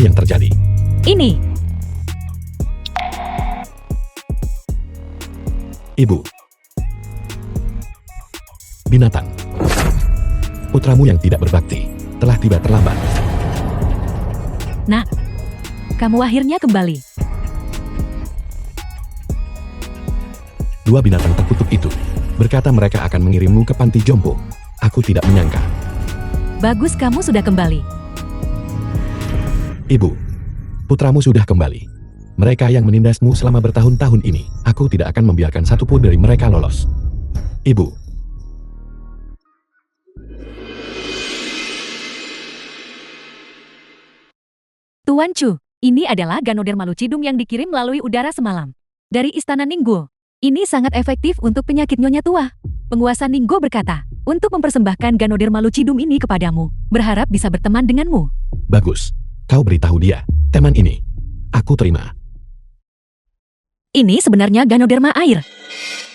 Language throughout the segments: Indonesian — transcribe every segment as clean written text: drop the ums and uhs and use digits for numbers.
yang terjadi? Ini. Ibu. Binatang. Putramu yang tidak berbakti telah tiba terlambat. Nak, kamu akhirnya kembali. Dua binatang terkutuk itu berkata mereka akan mengirimmu ke panti jompo. Aku tidak menyangka. Bagus kamu sudah kembali. Ibu, putramu sudah kembali. Mereka yang menindasmu selama bertahun-tahun ini, aku tidak akan membiarkan satupun dari mereka lolos. Ibu. Tuan Chu, ini adalah Ganoderma lucidum yang dikirim melalui udara semalam. Dari Istana Ningguo. Ini sangat efektif untuk penyakit Nyonya Tua. Penguasa Ningguo berkata, untuk mempersembahkan Ganoderma lucidum ini kepadamu, berharap bisa berteman denganmu. Bagus. Kau beritahu dia, teman ini. Aku terima. Ini sebenarnya Ganoderma air.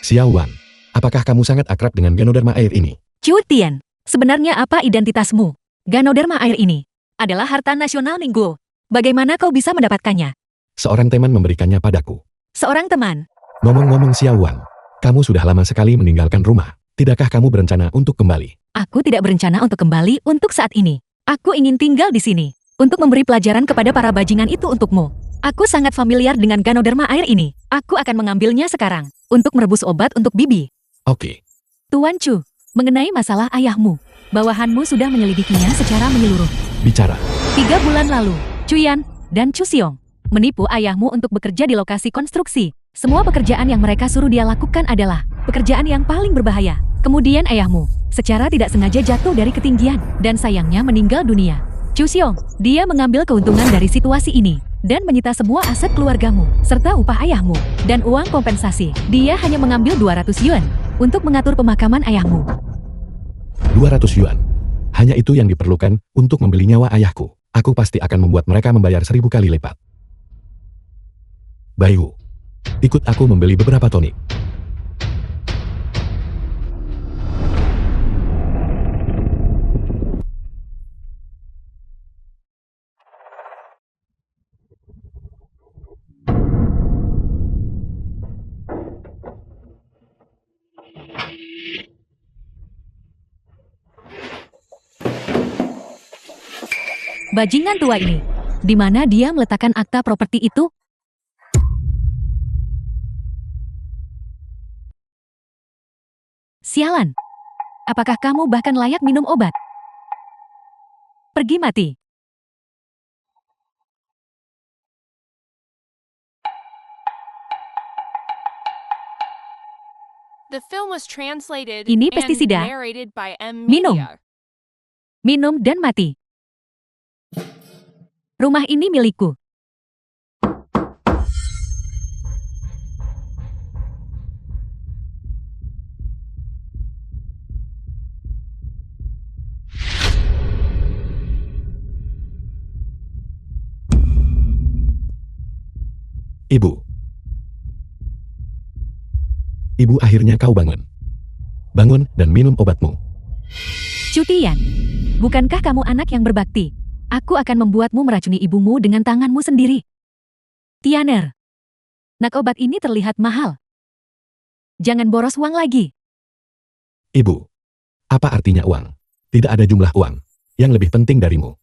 Xiao Wan, apakah kamu sangat akrab dengan Ganoderma air ini? Chu Tian, sebenarnya apa identitasmu? Ganoderma air ini adalah harta nasional Ningguo. Bagaimana kau bisa mendapatkannya? Seorang teman memberikannya padaku. Seorang teman. Ngomong-ngomong Xiao Wan, kamu sudah lama sekali meninggalkan rumah. Tidakkah kamu berencana untuk kembali? Aku tidak berencana untuk kembali untuk saat ini. Aku ingin tinggal di sini untuk memberi pelajaran kepada para bajingan itu untukmu. Aku sangat familiar dengan Ganoderma air ini. Aku akan mengambilnya sekarang untuk merebus obat untuk Bibi. Oke. Tuan Chu, mengenai masalah ayahmu, bawahanmu sudah menyelidikinya secara menyeluruh. Bicara. 3 bulan lalu, Chuyan dan Chu Xiong menipu ayahmu untuk bekerja di lokasi konstruksi. Semua pekerjaan yang mereka suruh dia lakukan adalah pekerjaan yang paling berbahaya. Kemudian ayahmu secara tidak sengaja jatuh dari ketinggian dan sayangnya meninggal dunia. Chu Xiong, dia mengambil keuntungan dari situasi ini dan menyita semua aset keluargamu serta upah ayahmu dan uang kompensasi. Dia hanya mengambil 200 yuan untuk mengatur pemakaman ayahmu. 200 yuan. Hanya itu yang diperlukan untuk membeli nyawa ayahku. Aku pasti akan membuat mereka membayar 1000 kali lipat. Bayu, ikut aku membeli beberapa tonik. Bajingan tua ini, di mana dia meletakkan akta properti itu? Sialan. Apakah kamu bahkan layak minum obat? Pergi mati. The film was translated Ini and pestisida. narrated by M. Minum. Media. Minum dan mati. Rumah ini milikku. Ibu. Ibu, akhirnya kau bangun. Bangun dan minum obatmu. Cutian, bukankah kamu anak yang berbakti? Aku akan membuatmu meracuni ibumu dengan tanganmu sendiri. Tianer, nak obat ini terlihat mahal. Jangan boros uang lagi. Ibu, apa artinya uang? Tidak ada jumlah uang yang lebih penting darimu.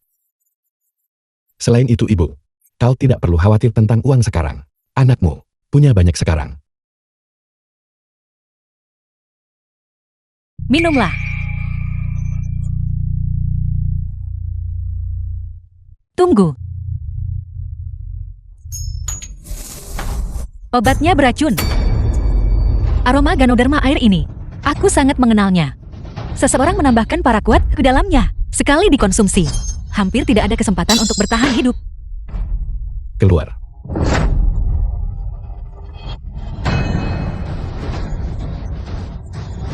Selain itu ibu, kau tidak perlu khawatir tentang uang sekarang. Anakmu punya banyak sekarang. Minumlah. Tunggu. Obatnya beracun. Aroma Ganoderma air ini, aku sangat mengenalnya. Seseorang menambahkan paraquat ke dalamnya. Sekali dikonsumsi, hampir tidak ada kesempatan untuk bertahan hidup. Keluar.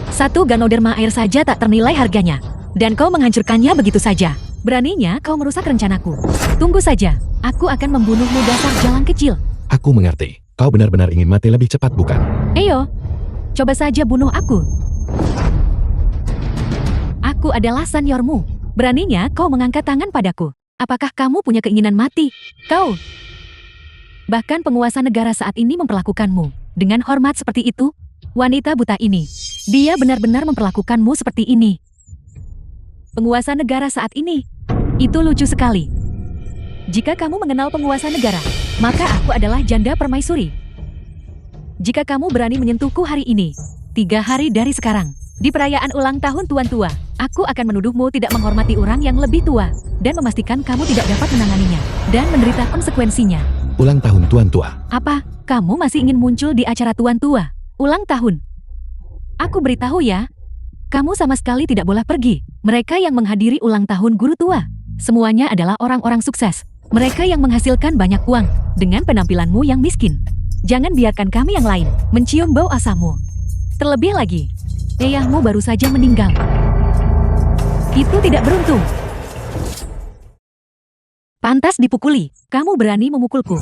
Satu Ganoderma air saja tak ternilai harganya. Dan kau menghancurkannya begitu saja. Beraninya kau merusak rencanaku. Tunggu saja, aku akan membunuhmu dasar jalan kecil. Aku mengerti. Kau benar-benar ingin mati lebih cepat, bukan? Ayo, coba saja bunuh aku. Aku adalah seniormu. Beraninya kau mengangkat tangan padaku. Apakah kamu punya keinginan mati? Kau. Bahkan penguasa negara saat ini memperlakukanmu dengan hormat seperti itu. Wanita buta ini, dia benar-benar memperlakukanmu seperti ini. Penguasa negara saat ini, itu lucu sekali. Jika kamu mengenal penguasa negara, maka aku adalah janda permaisuri. Jika kamu berani menyentuhku hari ini, 3 hari dari sekarang, di perayaan ulang tahun Tuan Tua, aku akan menuduhmu tidak menghormati orang yang lebih tua, dan memastikan kamu tidak dapat menanganinya, dan menderita konsekuensinya. Ulang tahun Tuan Tua. Apa, kamu masih ingin muncul di acara Tuan Tua? Ulang tahun. Aku beritahu ya, kamu sama sekali tidak boleh pergi. Mereka yang menghadiri ulang tahun guru tua, semuanya adalah orang-orang sukses. Mereka yang menghasilkan banyak uang, dengan penampilanmu yang miskin. Jangan biarkan kami yang lain mencium bau asamu. Terlebih lagi, ayahmu baru saja meninggal. Itu tidak beruntung. Pantas dipukuli, kamu berani memukulku.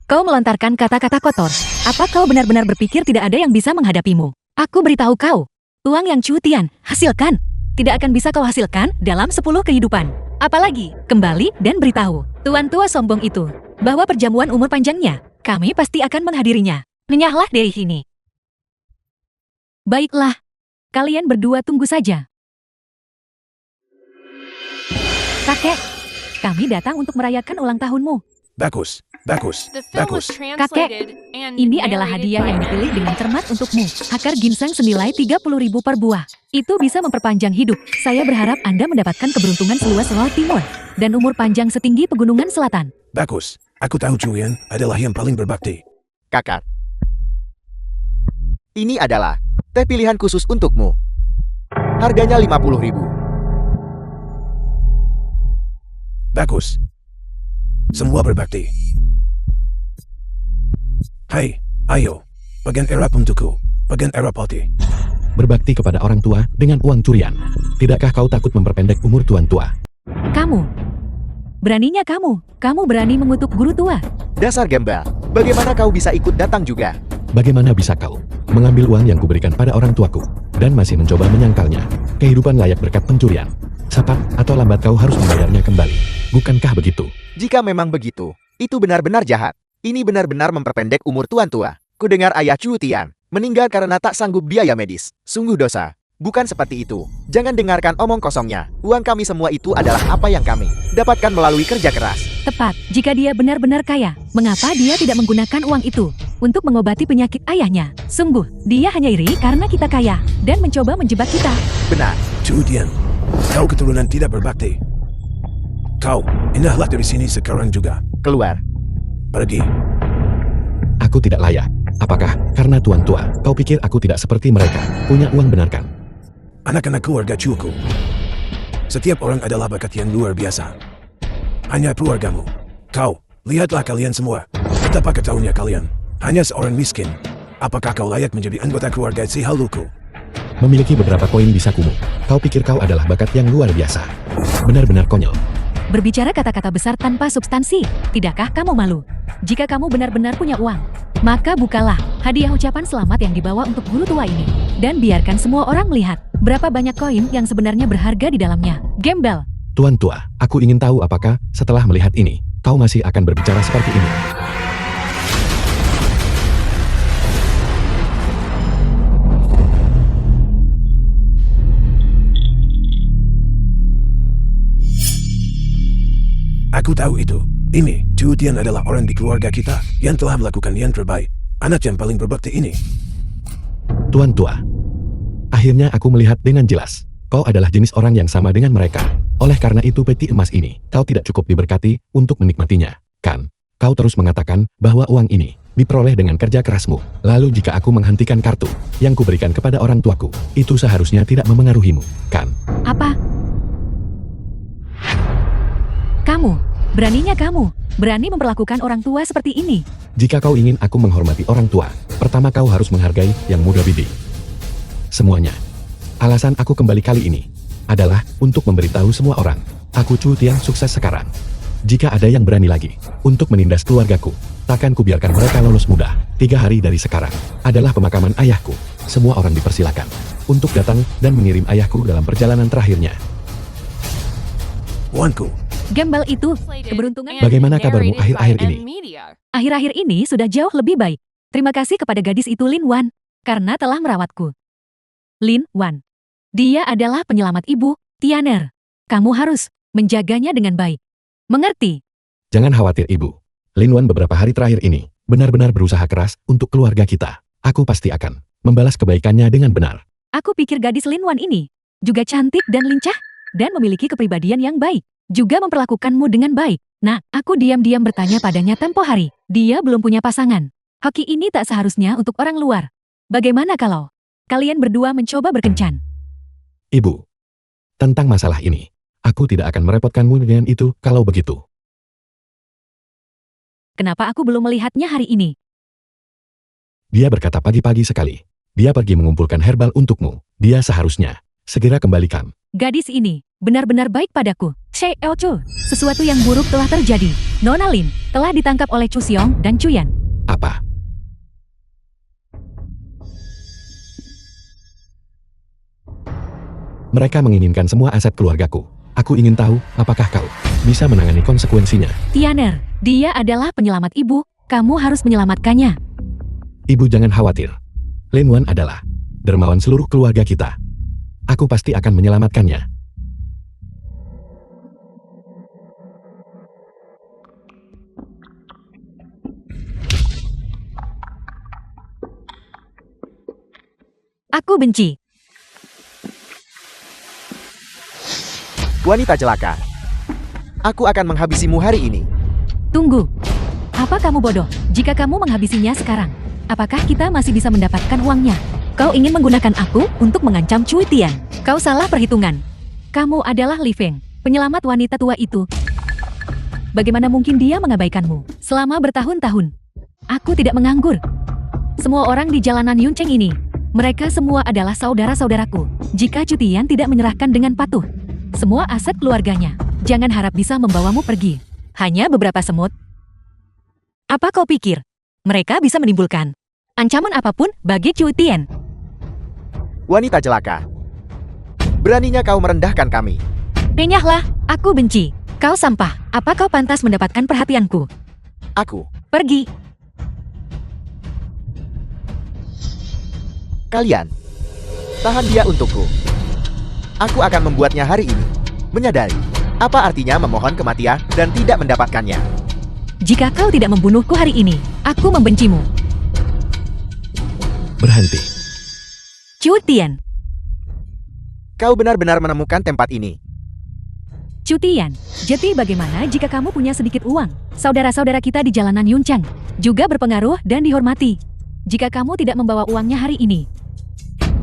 Kau melontarkan kata-kata kotor. Apa kau benar-benar berpikir tidak ada yang bisa menghadapimu? Aku beritahu kau, uang yang Cutian hasilkan, tidak akan bisa kau hasilkan dalam 10 kehidupan. Apalagi, kembali dan beritahu, Tuan Tua sombong itu, bahwa perjamuan umur panjangnya, kami pasti akan menghadirinya. Menyahlah dari sini. Baiklah, kalian berdua tunggu saja. Kakek, kami datang untuk merayakan ulang tahunmu. Bagus. The film was translated and Ini adalah narrated hadiah by yang dipilih dengan cermat untukmu. Akar ginseng senilai 30.000 per buah. Itu bisa memperpanjang hidup. Saya berharap Anda mendapatkan keberuntungan seluas Laut Timur dan umur panjang setinggi pegunungan selatan. Bagus. Aku tahu Julian adalah yang paling berbakti. Kakak. Ini adalah teh pilihan khusus untukmu. Harganya 50.000. Bagus. Semua berbakti. Hai, ayo. Bagian Arab untukku. Bagian Arab putih. Berbakti kepada orang tua dengan uang curian. Tidakkah kau takut memperpendek umur Tuan Tua? Kamu. Beraninya kamu. Kamu berani mengutuk guru tua. Dasar gembel. Bagaimana kau bisa ikut datang juga? Bagaimana bisa kau mengambil uang yang kuberikan pada orang tuaku dan masih mencoba menyangkalnya? Kehidupan layak berkat pencurian. Cepat atau lambat kau harus membayarnya kembali. Bukankah begitu? Jika memang begitu, itu benar-benar jahat. Ini benar-benar memperpendek umur Tuan Tua. Kudengar ayah Cutian meninggal karena tak sanggup biaya medis. Sungguh dosa. Bukan seperti itu. Jangan dengarkan omong kosongnya. Uang kami semua itu adalah apa yang kami dapatkan melalui kerja keras. Tepat, jika dia benar-benar kaya, mengapa dia tidak menggunakan uang itu untuk mengobati penyakit ayahnya? Sungguh, dia hanya iri karena kita kaya dan mencoba menjebak kita. Benar. Julian, kau keturunan tidak berbakti. Kau, indahlah dari sini sekarang juga. Keluar. Pergi. Aku tidak layak. Apakah karena Tuan Tua, kau pikir aku tidak seperti mereka, punya uang benarkan? Anak-anak keluarga cukup. Setiap orang adalah bakat yang luar biasa. Hanya keluargamu. Kau, lihatlah kalian semua. Betapa ketahuinya kalian. Hanya seorang miskin. Apakah kau layak menjadi anggota keluarga si haluku? Memiliki beberapa koin di sakumu. Kau pikir kau adalah bakat yang luar biasa. Benar-benar konyol. Berbicara kata-kata besar tanpa substansi, tidakkah kamu malu? Jika kamu benar-benar punya uang, maka bukalah hadiah ucapan selamat yang dibawa untuk guru tua ini. Dan biarkan semua orang melihat berapa banyak koin yang sebenarnya berharga di dalamnya. Gembel. Tuan Tua, aku ingin tahu apakah setelah melihat ini, kau masih akan berbicara seperti ini. Aku tahu itu. Ini, Julian adalah orang di keluarga kita yang telah melakukan yang terbaik. Anak yang paling berbakti ini. Tuan Tua, akhirnya aku melihat dengan jelas. Kau adalah jenis orang yang sama dengan mereka. Oleh karena itu peti emas ini, kau tidak cukup diberkati untuk menikmatinya, kan? Kau terus mengatakan bahwa uang ini diperoleh dengan kerja kerasmu. Lalu jika aku menghentikan kartu yang kuberikan kepada orang tuaku, itu seharusnya tidak memengaruhimu, kan? Apa? Beraninya kamu, berani memperlakukan orang tua seperti ini. Jika kau ingin aku menghormati orang tua, pertama kau harus menghargai yang muda bidik. Semuanya. Alasan aku kembali kali ini adalah untuk memberitahu semua orang, aku Cutian sukses sekarang. Jika ada yang berani lagi untuk menindas keluargaku, takkan kubiarkan mereka lolos mudah. 3 hari dari sekarang adalah pemakaman ayahku. Semua orang dipersilakan untuk datang dan mengirim ayahku dalam perjalanan terakhirnya. Uangku. Gembel itu, keberuntungan. Bagaimana kabarmu akhir-akhir ini? Akhir-akhir ini sudah jauh lebih baik. Terima kasih kepada gadis itu Lin Wan, karena telah merawatku. Lin Wan. Dia adalah penyelamat ibu, Tianer. Kamu harus menjaganya dengan baik. Mengerti? Jangan khawatir ibu. Lin Wan beberapa hari terakhir ini benar-benar berusaha keras untuk keluarga kita. Aku pasti akan membalas kebaikannya dengan benar. Aku pikir gadis Lin Wan ini juga cantik dan lincah, dan memiliki kepribadian yang baik. Juga memperlakukanmu dengan baik. Nah, aku diam-diam bertanya padanya tempo hari. Dia belum punya pasangan. Hoki ini tak seharusnya untuk orang luar. Bagaimana kalau kalian berdua mencoba berkencan? Ibu, tentang masalah ini, aku tidak akan merepotkanmu dengan itu kalau begitu. Kenapa aku belum melihatnya hari ini? Dia berkata pagi-pagi sekali. Dia pergi mengumpulkan herbal untukmu. Dia seharusnya segera kembalikan. Gadis ini benar-benar baik padaku. She Chu, sesuatu yang buruk telah terjadi. Nona Lin telah ditangkap oleh Chu Xiong dan Chu Yan. Apa? Mereka menginginkan semua aset keluargaku. Aku ingin tahu, apakah kau bisa menangani konsekuensinya? Tianer, dia adalah penyelamat ibu. Kamu harus menyelamatkannya. Ibu jangan khawatir. Lin Wan adalah dermawan seluruh keluarga kita. Aku pasti akan menyelamatkannya. Aku benci. Wanita celaka. Aku akan menghabisimu hari ini. Tunggu. Apa kamu bodoh? Jika kamu menghabisinya sekarang, apakah kita masih bisa mendapatkan uangnya? Kau ingin menggunakan aku untuk mengancam Cui Tian. Kau salah perhitungan. Kamu adalah Li Feng, penyelamat wanita tua itu. Bagaimana mungkin dia mengabaikanmu selama bertahun-tahun? Aku tidak menganggur. Semua orang di jalanan Yuncheng ini, mereka semua adalah saudara-saudaraku. Jika Cui Tian tidak menyerahkan dengan patuh semua aset keluarganya, jangan harap bisa membawamu pergi. Hanya beberapa semut. Apa kau pikir mereka bisa menimbulkan ancaman apapun bagi Cui Tian? Wanita celaka. Beraninya kau merendahkan kami. Renyahlah, aku benci. Kau sampah. Apa kau pantas mendapatkan perhatianku? Aku. Pergi. Kalian. Tahan dia untukku. Aku akan membuatnya hari ini menyadari apa artinya memohon kematian dan tidak mendapatkannya. Jika kau tidak membunuhku hari ini, aku membencimu. Berhenti. Cui Tian. Kau benar-benar menemukan tempat ini. Cui Tian, jadi bagaimana jika kamu punya sedikit uang? Saudara-saudara kita di jalanan Yuncheng juga berpengaruh dan dihormati. Jika kamu tidak membawa uangnya hari ini,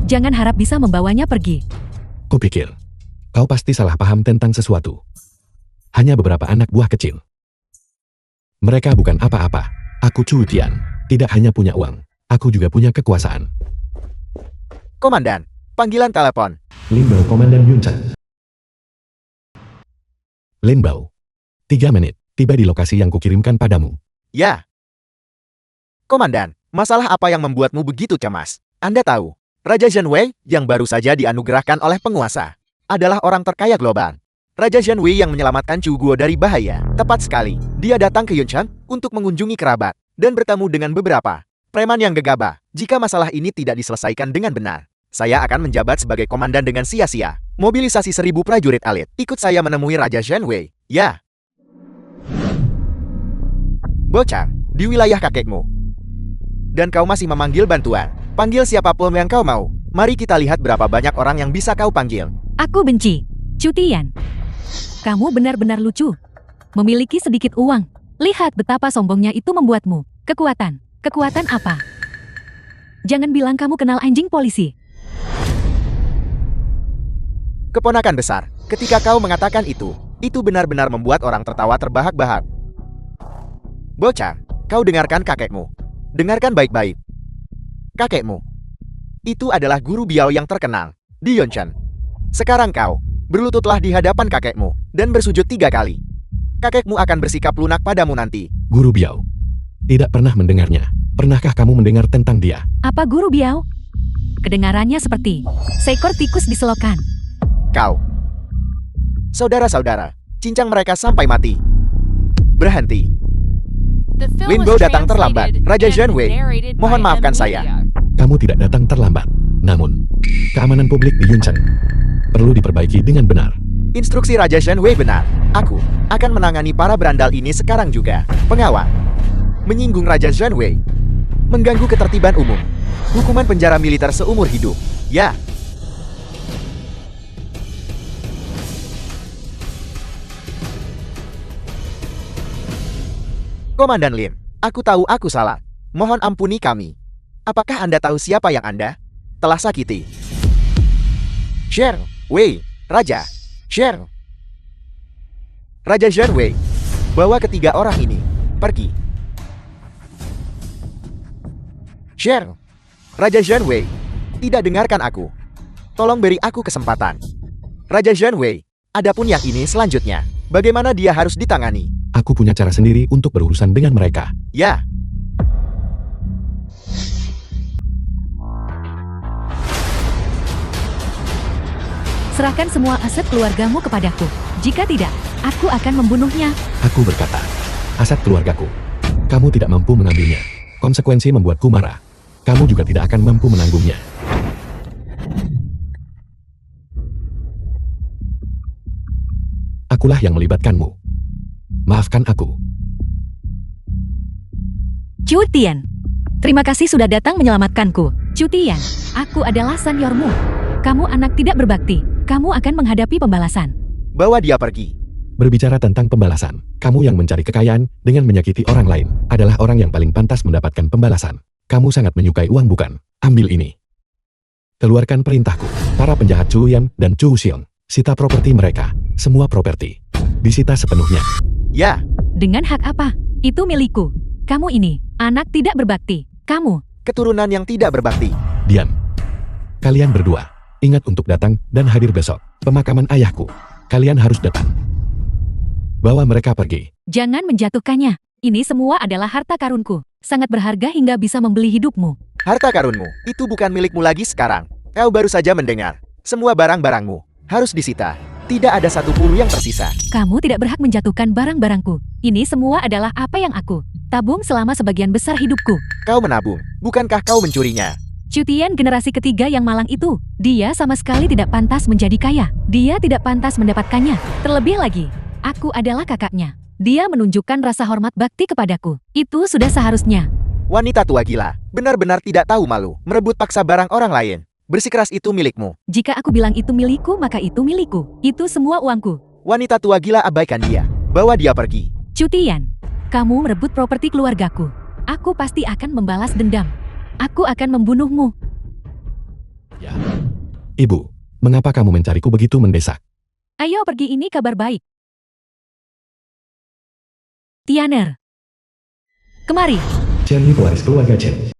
jangan harap bisa membawanya pergi. Kupikir, kau pasti salah paham tentang sesuatu. Hanya beberapa anak buah kecil. Mereka bukan apa-apa. Aku Cui Tian, tidak hanya punya uang, aku juga punya kekuasaan. Komandan, panggilan telepon. Lin Bao, Komandan Yuncheng. Lin Bao, 3 menit, tiba di lokasi yang kukirimkan padamu. Ya. Komandan, masalah apa yang membuatmu begitu cemas? Anda tahu, Raja Zhenwei yang baru saja dianugerahkan oleh penguasa adalah orang terkaya global. Raja Zhenwei yang menyelamatkan Chu Guo dari bahaya. Tepat sekali, dia datang ke Yuncheng untuk mengunjungi kerabat dan bertemu dengan beberapa preman yang gegabah. Jika masalah ini tidak diselesaikan dengan benar, saya akan menjabat sebagai komandan dengan sia-sia. Mobilisasi 1000 prajurit elit. Ikut saya menemui Raja Zhenwei. Ya. Bocah, di wilayah kakekmu. Dan kau masih memanggil bantuan. Panggil siapapun yang kau mau. Mari kita lihat berapa banyak orang yang bisa kau panggil. Aku benci. Cui Tian. Kamu benar-benar lucu. Memiliki sedikit uang. Lihat betapa sombongnya itu membuatmu. Kekuatan. Kekuatan apa? Jangan bilang kamu kenal anjing polisi. Keponakan besar, ketika kau mengatakan itu benar-benar membuat orang tertawa terbahak-bahak. Bocah, kau dengarkan kakekmu. Dengarkan baik-baik. Kakekmu. Itu adalah guru Biao yang terkenal di Yuncheng. Sekarang kau berlututlah di hadapan kakekmu dan bersujud 3 kali. Kakekmu akan bersikap lunak padamu nanti. Guru Biao. Tidak pernah mendengarnya. Pernahkah kamu mendengar tentang dia? Apa guru Biao? Kedengarannya seperti seekor tikus di selokan. Kau. Saudara-saudara, cincang mereka sampai mati. Berhenti. The film Lin was Bo datang terlambat. translated Raja and Zhenwei, narrated mohon by maafkan M. saya. Liang. Kamu tidak datang terlambat. Namun, keamanan publik di Yuncheng perlu diperbaiki dengan benar. Instruksi Raja Zhenwei benar. Aku akan menangani para berandal ini sekarang juga. Pengawal. Menyinggung Raja Zhenwei. Mengganggu ketertiban umum. Hukuman penjara militer seumur hidup. Ya. Komandan Lin, aku tahu aku salah. Mohon ampuni kami. Apakah Anda tahu siapa yang Anda telah sakiti? Sher, Wei, Raja. Sher. Raja Zhenwei, bawa ketiga orang ini pergi. Sher. Raja Zhenwei, tidak dengarkan aku. Tolong beri aku kesempatan. Raja Zhenwei, adapun yang ini selanjutnya. Bagaimana dia harus ditangani? Aku punya cara sendiri untuk berurusan dengan mereka. Ya. Serahkan semua aset keluargamu kepadaku. Jika tidak, aku akan membunuhnya. Aku berkata, aset keluargaku. Kamu tidak mampu mengambilnya. Konsekuensi membuatku marah. Kamu juga tidak akan mampu menanggungnya. Akulah yang melibatkanmu. Maafkan aku. Chu Tian. Terima kasih sudah datang menyelamatkanku. Chu Tian, aku adalah seniormu. Kamu anak tidak berbakti. Kamu akan menghadapi pembalasan. Bawa dia pergi. Berbicara tentang pembalasan, kamu yang mencari kekayaan dengan menyakiti orang lain adalah orang yang paling pantas mendapatkan pembalasan. Kamu sangat menyukai uang bukan? Ambil ini. Keluarkan perintahku. Para penjahat Chu Yan dan Chu Xiong. Sita properti mereka. Semua properti. Disita sepenuhnya. Ya. Dengan hak apa? Itu milikku. Kamu ini, anak tidak berbakti. Kamu. Keturunan yang tidak berbakti. Diam. Kalian berdua. Ingat untuk datang dan hadir besok. Pemakaman ayahku. Kalian harus datang. Bawa mereka pergi. Jangan menjatuhkannya. Ini semua adalah harta karunku. Sangat berharga hingga bisa membeli hidupmu. Harta karunmu, itu bukan milikmu lagi sekarang. Kau baru saja mendengar. Semua barang-barangmu harus disita. Tidak ada satu pun yang tersisa. Kamu tidak berhak menjatuhkan barang-barangku. Ini semua adalah apa yang aku tabung selama sebagian besar hidupku. Kau menabung, bukankah kau mencurinya? Chu Tian generasi ketiga yang malang itu. Dia sama sekali tidak pantas menjadi kaya. Dia tidak pantas mendapatkannya. Terlebih lagi, aku adalah kakaknya. Dia menunjukkan rasa hormat bakti kepadaku. Itu sudah seharusnya. Wanita tua gila, benar-benar tidak tahu malu, merebut paksa barang orang lain. Bersikeras itu milikmu. Jika aku bilang itu milikku, maka itu milikku. Itu semua uangku. Wanita tua gila, abaikan dia. Bawa dia pergi. Chu Tian, kamu merebut properti keluargaku. Aku pasti akan membalas dendam. Aku akan membunuhmu. Ya. Ibu, mengapa kamu mencariku begitu mendesak? Ayo pergi, ini kabar baik. Tianer. Kemari. Chen ini pewaris keluarga Chen.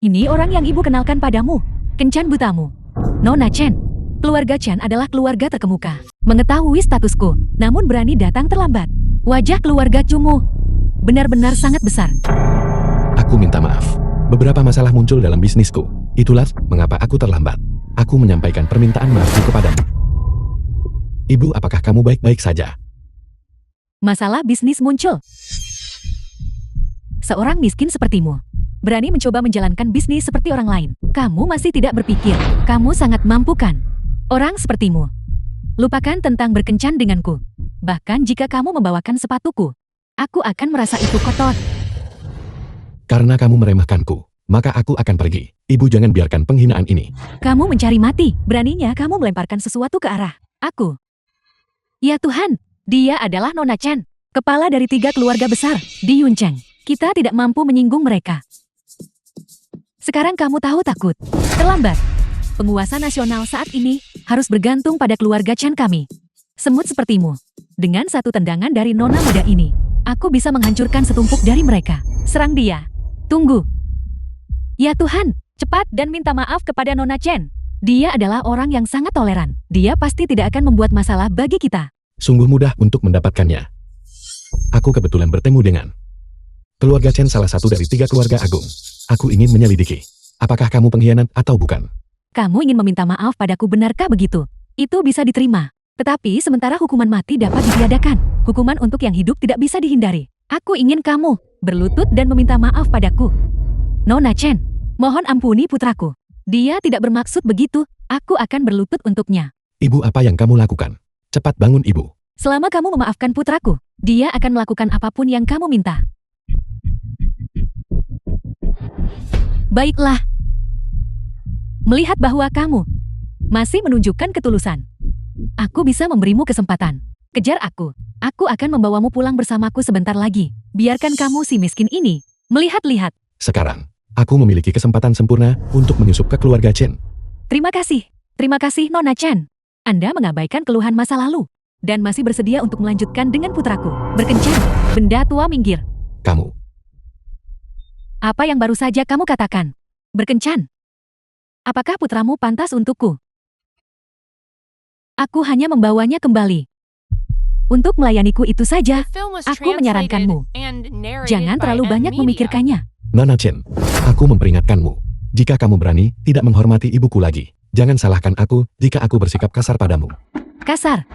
Ini orang yang ibu kenalkan padamu. Kencan butamu. Nona Chen. Keluarga Chen adalah keluarga terkemuka. Mengetahui statusku, namun berani datang terlambat. Wajah keluarga Cumu benar-benar sangat besar. Aku minta maaf. Beberapa masalah muncul dalam bisnisku. Itulah mengapa aku terlambat. Aku menyampaikan permintaan maafku kepadamu. Ibu, apakah kamu baik-baik saja? Masalah bisnis muncul. Seorang miskin sepertimu berani mencoba menjalankan bisnis seperti orang lain. Kamu masih tidak berpikir. Kamu sangat mampu kan? Orang sepertimu. Lupakan tentang berkencan denganku. Bahkan jika kamu membawakan sepatuku, aku akan merasa itu kotor. Karena kamu meremehkanku, maka aku akan pergi. Ibu, jangan biarkan penghinaan ini. Kamu mencari mati. Beraninya kamu melemparkan sesuatu ke arah aku. Ya Tuhan, dia adalah Nona Chen, kepala dari 3 keluarga besar di Yuncheng. Kita tidak mampu menyinggung mereka. Sekarang kamu tahu takut. Terlambat. Penguasa nasional saat ini harus bergantung pada keluarga Chen kami. Semut sepertimu. Dengan satu tendangan dari nona muda ini, aku bisa menghancurkan setumpuk dari mereka. Serang dia. Tunggu. Ya Tuhan, cepat dan minta maaf kepada Nona Chen. Dia adalah orang yang sangat toleran. Dia pasti tidak akan membuat masalah bagi kita. Sungguh mudah untuk mendapatkannya. Aku kebetulan bertemu dengan keluarga Chen, salah satu dari 3 keluarga agung. Aku ingin menyelidiki. Apakah kamu pengkhianat atau bukan? Kamu ingin meminta maaf padaku, benarkah begitu? Itu bisa diterima. Tetapi sementara hukuman mati dapat ditiadakan. Hukuman untuk yang hidup tidak bisa dihindari. Aku ingin kamu berlutut dan meminta maaf padaku. Nona Chen, mohon ampuni putraku. Dia tidak bermaksud begitu, aku akan berlutut untuknya. Ibu, apa yang kamu lakukan? Cepat bangun, Ibu. Selama kamu memaafkan putraku, dia akan melakukan apapun yang kamu minta. Baiklah. Melihat bahwa kamu masih menunjukkan ketulusan, aku bisa memberimu kesempatan. Kejar aku. Aku akan membawamu pulang bersamaku sebentar lagi. Biarkan kamu si miskin ini melihat-lihat. Sekarang, aku memiliki kesempatan sempurna untuk menyusup ke keluarga Chen. Terima kasih Nona Chen. Anda mengabaikan keluhan masa lalu dan masih bersedia untuk melanjutkan dengan putraku. Berkencan, benda tua minggir. Kamu, Apa yang baru saja kamu katakan? Berkencan. Apakah putramu pantas untukku? Aku hanya membawanya kembali. Untuk melayaniku itu saja, The film was aku menyarankanmu. translated and narrated Jangan by terlalu M banyak Media. memikirkannya. Nona Chen, aku memperingatkanmu. Jika kamu berani tidak menghormati ibuku lagi, jangan salahkan aku jika aku bersikap kasar padamu. Kasar.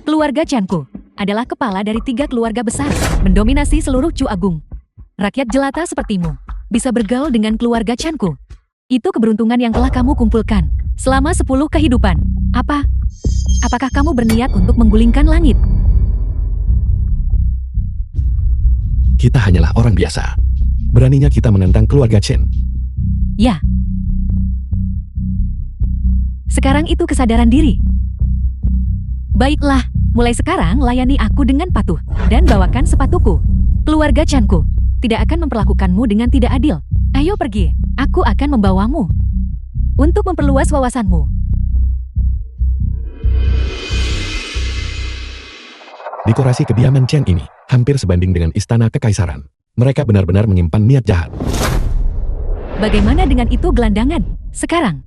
Keluarga Chanku adalah kepala dari 3 keluarga besar, mendominasi seluruh Chu Agung. Rakyat jelata sepertimu bisa bergaul dengan keluarga Chanku. Itu keberuntungan yang telah kamu kumpulkan selama 10 kehidupan. Apakah kamu berniat untuk menggulingkan langit? Kita hanyalah orang biasa. Beraninya kita menentang keluarga Chen. Ya. Sekarang itu kesadaran diri. Baiklah, mulai sekarang layani aku dengan patuh dan bawakan sepatuku. Keluarga Chanku tidak akan memperlakukanmu dengan tidak adil. Ayo pergi, aku akan membawamu. Untuk memperluas wawasanmu. Dekorasi kediaman Chen ini hampir sebanding dengan istana kekaisaran. Mereka benar-benar menyimpan niat jahat. Bagaimana dengan itu gelandangan? Sekarang,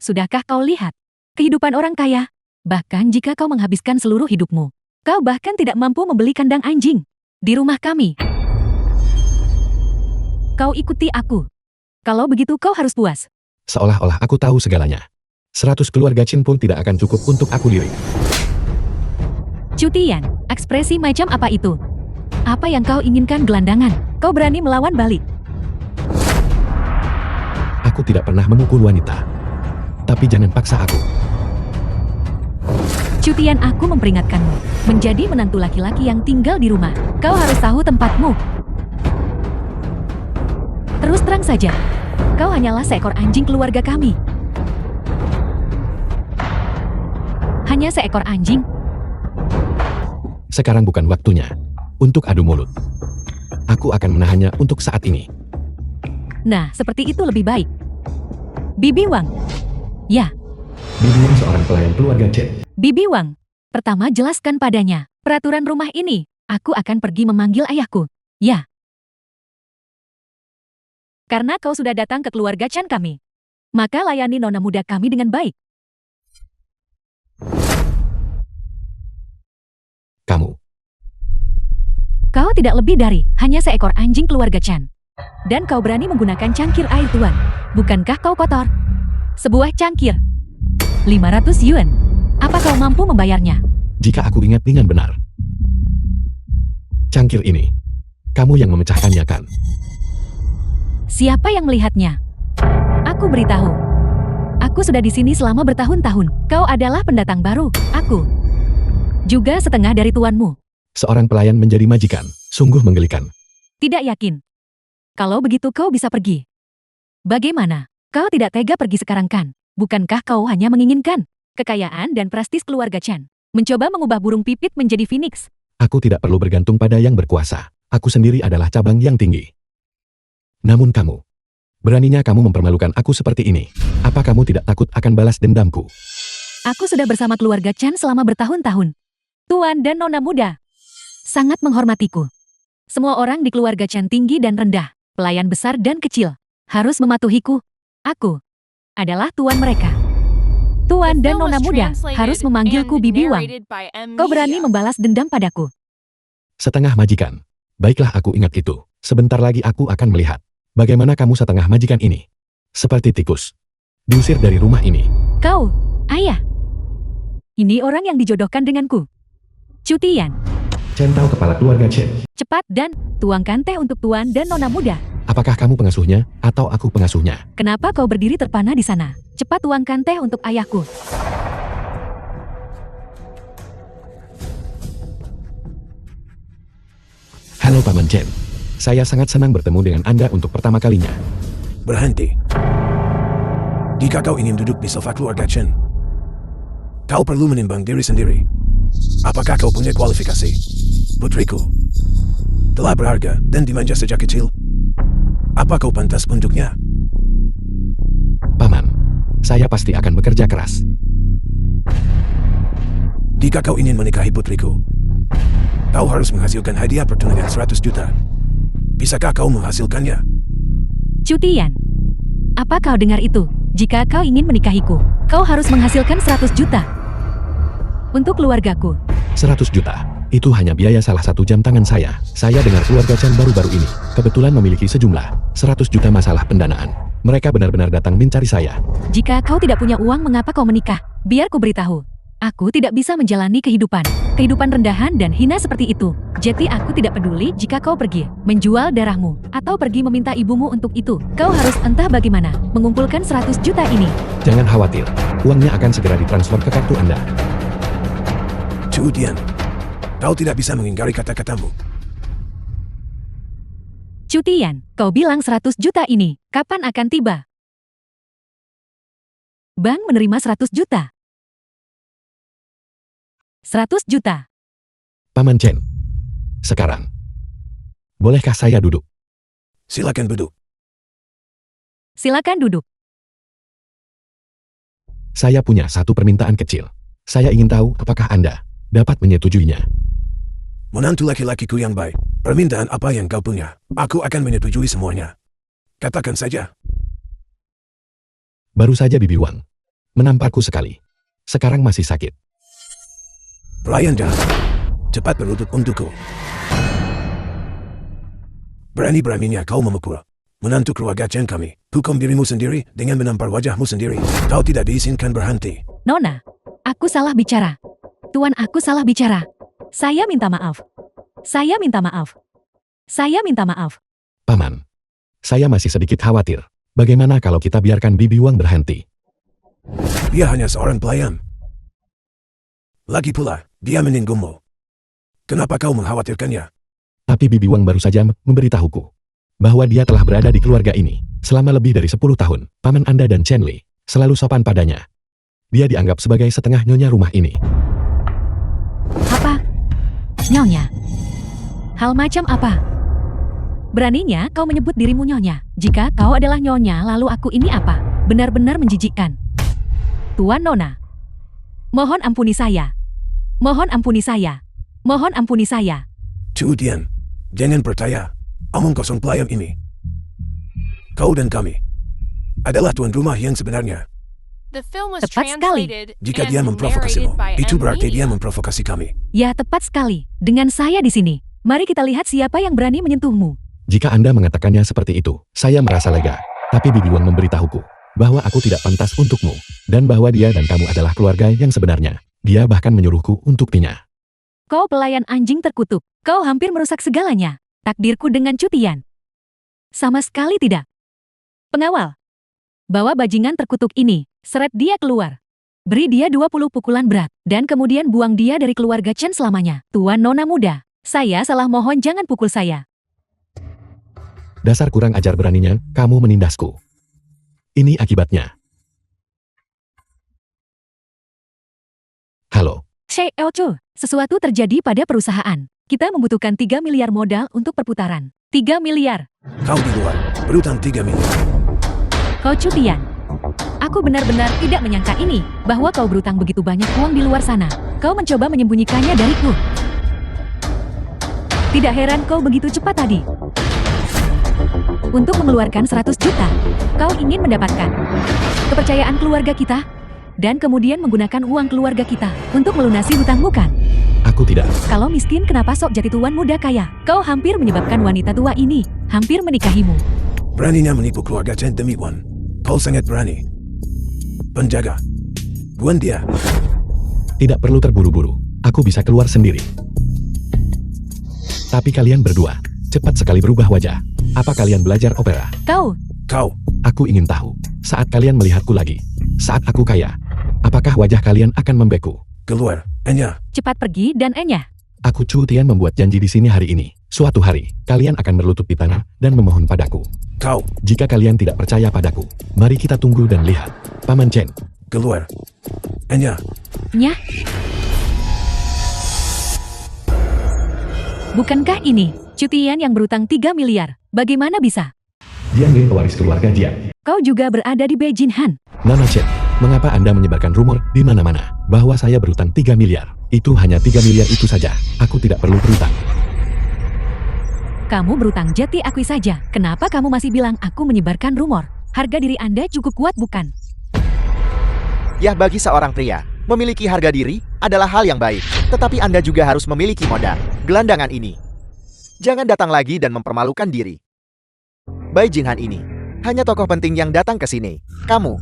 sudahkah kau lihat kehidupan orang kaya? Bahkan jika kau menghabiskan seluruh hidupmu, kau bahkan tidak mampu membeli kandang anjing di rumah kami. Kau ikuti aku. Kalau begitu kau harus puas. Seolah-olah aku tahu segalanya. 100 keluarga Chen pun tidak akan cukup untuk aku lirik. Cutian, ekspresi macam apa itu? Apa yang kau inginkan gelandangan? Kau berani melawan balik. Aku tidak pernah memukul wanita. Tapi jangan paksa aku. Cutian, aku memperingatkanmu. Menjadi menantu laki-laki yang tinggal di rumah, kau harus tahu tempatmu. Terus terang saja, kau hanyalah seekor anjing keluarga kami. Hanya seekor anjing? Sekarang bukan waktunya untuk adu mulut. Aku akan menahannya untuk saat ini. Nah, seperti itu lebih baik. Bibi Wang. Ya, Bibi Wang seorang pelayan keluarga Chen. Bibi Wang. Pertama jelaskan padanya peraturan rumah ini. Aku akan pergi memanggil ayahku. Ya. Karena kau sudah datang ke keluarga Chen kami, maka layani nona muda kami dengan baik. Kau tidak lebih dari hanya seekor anjing keluarga Chen. Dan kau berani menggunakan cangkir air tuan. Bukankah kau kotor? Sebuah cangkir. 500 yuan. Apa kau mampu membayarnya? Jika aku ingat dengan benar. Cangkir ini, kamu yang memecahkannya kan? Siapa yang melihatnya? Aku beritahu. Aku sudah di sini selama bertahun-tahun. Kau adalah pendatang baru. Aku juga setengah dari tuanmu. Seorang pelayan menjadi majikan, sungguh menggelikan. Tidak yakin. Kalau begitu kau bisa pergi. Bagaimana? Kau tidak tega pergi sekarang kan? Bukankah kau hanya menginginkan kekayaan dan prestis keluarga Chen? Mencoba mengubah burung pipit menjadi phoenix. Aku tidak perlu bergantung pada yang berkuasa. Aku sendiri adalah cabang yang tinggi. Namun kamu, beraninya kamu mempermalukan aku seperti ini. Apa kamu tidak takut akan balas dendamku? Aku sudah bersama keluarga Chen selama bertahun-tahun. Tuan dan nona muda sangat menghormatiku. Semua orang di keluarga Chen tinggi dan rendah, pelayan besar dan kecil, harus mematuhiku. Aku adalah tuan mereka. Tuan The dan film nona was muda translated harus memanggilku and Bibi Wang. narrated by M Kau berani Media. membalas dendam padaku. Setengah majikan. Baiklah, aku ingat itu. Sebentar lagi aku akan melihat bagaimana kamu setengah majikan ini. Seperti tikus. Diusir dari rumah ini. Kau, ayah. Ini orang yang dijodohkan denganku. Cutian. Chen Tao kepala keluarga Chen. Cepat dan tuangkan teh untuk tuan dan nona muda. Apakah kamu pengasuhnya atau aku pengasuhnya? Kenapa kau berdiri terpana di sana? Cepat tuangkan teh untuk ayahku. Halo Paman Chen. Saya sangat senang bertemu dengan Anda untuk pertama kalinya. Berhenti. Jika kau ingin duduk di sofa keluarga Chen, kau perlu menimbang diri sendiri. Apakah kau punya kualifikasi? Putriku telah berharga dan dimanja sejak kecil. Apa kau pantas untuknya? Paman, saya pasti akan bekerja keras. Jika kau ingin menikahi putriku, kau harus menghasilkan hadiah pertunangan 100 juta. Bisakah kau menghasilkannya? Chu Tian, apa kau dengar itu? Jika kau ingin menikahiku, kau harus menghasilkan 100 juta. Untuk keluargaku. 100 juta. Itu hanya biaya salah satu jam tangan saya. Saya dengar keluarga Chen baru-baru ini kebetulan memiliki sejumlah 100 juta masalah pendanaan. Mereka benar-benar datang mencari saya. Jika kau tidak punya uang, mengapa kau menikah? Biar ku beritahu. Aku tidak bisa menjalani kehidupan rendahan dan hina seperti itu. Jadi aku tidak peduli jika kau pergi menjual darahmu atau pergi meminta ibumu untuk itu. Kau harus entah bagaimana mengumpulkan 100 juta ini. Jangan khawatir, uangnya akan segera ditransfer ke kartu Anda. Chu Tian, kau tidak bisa mengingkari kata-katamu. Chu Tian, kau bilang 100 juta ini, kapan akan tiba? Bank menerima 100 juta. 100 juta. Paman Chen, sekarang, bolehkah saya duduk? Silakan duduk. Silakan duduk. Saya punya satu permintaan kecil. Saya ingin tahu apakah Anda dapat menyetujuinya. Menantu laki-lakiku yang baik, permintaan apa yang kau punya? Aku akan menyetujui semuanya. Katakan saja. Baru saja Bibi Wang menamparku sekali. Sekarang masih sakit. Pelayan jahat, cepat berlutut untukku. Berani-beraninya kau memukul menantu keluarga Chen kami. Hukum dirimu sendiri dengan menampar wajahmu sendiri. Kau tidak diizinkan berhenti. Nona, aku salah bicara. Tuan, aku salah bicara. Saya minta maaf. Saya minta maaf. Saya minta maaf. Paman, saya masih sedikit khawatir. Bagaimana kalau kita biarkan Bibi Wang berhenti? Dia hanya seorang pelayan. Lagi pula, dia meninggalmu. Kenapa kau mengkhawatirkannya? Tapi Bibi Wang baru saja memberitahuku bahwa dia telah berada di keluarga ini selama lebih dari 10 tahun. Paman Anda dan Chen Li selalu sopan padanya. Dia dianggap sebagai setengah nyonya rumah ini. Apa? Nyonya? Hal macam apa? Beraninya kau menyebut dirimu nyonya. Jika kau adalah nyonya, lalu aku ini apa? Benar-benar menjijikkan. Tuan Nona, mohon ampuni saya. Mohon ampuni saya. Mohon ampuni saya. Chu Tian, jangan percaya omong kosong pelayan ini. Kau dan kami adalah tuan rumah yang sebenarnya. The film was Tepat sekali. translated Jika and dia memprovokasimu, narrated by itu berarti Media. dia memprovokasi kami. Ya, tepat sekali. Dengan saya di sini. Mari kita lihat siapa yang berani menyentuhmu. Jika Anda mengatakannya seperti itu, saya merasa lega. Tapi Bibi Wang memberitahuku bahwa aku tidak pantas untukmu, dan bahwa dia dan kamu adalah keluarga yang sebenarnya. Dia bahkan menyuruhku untuk Tinya. Kau pelayan anjing terkutuk. Kau hampir merusak segalanya. Takdirku dengan Chu Tian. Sama sekali tidak. Pengawal, bawa bajingan terkutuk ini. Seret dia keluar. Beri dia 20 pukulan berat. Dan kemudian buang dia dari keluarga Chen selamanya. Tuan Nona muda, saya salah, mohon jangan pukul saya. Dasar kurang ajar, beraninya kamu menindasku. Ini akibatnya. Halo. Shei Elcho, sesuatu terjadi pada perusahaan. Kita membutuhkan 3 miliar modal untuk perputaran. 3 miliar. Kau di luar, berutang 3 miliar. Kau Chu Tian. Aku benar-benar tidak menyangka ini, bahwa kau berutang begitu banyak uang di luar sana. Kau mencoba menyembunyikannya dariku. Tidak heran kau begitu cepat tadi. Untuk mengeluarkan 100 juta, kau ingin mendapatkan kepercayaan keluarga kita, dan kemudian menggunakan uang keluarga kita untuk melunasi hutang, bukan? Aku tidak. Kalau miskin, kenapa sok jadi tuan muda kaya? Kau hampir menyebabkan wanita tua ini hampir menikahimu. Beraninya menipu keluarga Chen demi Wan. Kau sangat berani. Penjaga, buan dia. Tidak perlu terburu-buru. Aku bisa keluar sendiri. Tapi kalian berdua, cepat sekali berubah wajah. Apa kalian belajar opera? Kau, Kau, Aku ingin tahu, saat kalian melihatku lagi, saat aku kaya, apakah wajah kalian akan membeku? keluar, Enya. cepat pergi dan Enya. Aku Chu Tian membuat janji di sini hari ini. Suatu hari, kalian akan berlutut di tanah dan memohon padaku. Kau, Jika kalian tidak percaya padaku, mari kita tunggu dan lihat. Paman Chen, keluar. Enya, Nyah. Bukankah ini Cutian yang berutang 3 miliar? Bagaimana bisa? Jiang Wei pewaris keluarga Jiang. Kau juga berada di Beijing Han. Nona Chen, mengapa Anda menyebarkan rumor di mana-mana bahwa saya berutang 3 miliar? Itu hanya 3 miliar itu saja. Aku tidak perlu berutang. Kamu berutang jati akui saja. Kenapa kamu masih bilang aku menyebarkan rumor? Harga diri Anda cukup kuat bukan? Ya, bagi seorang pria, memiliki harga diri adalah hal yang baik. Tetapi Anda juga harus memiliki modal. Gelandangan ini. Jangan datang lagi dan mempermalukan diri. Bai Jinghan ini hanya tokoh penting yang datang ke sini. Kamu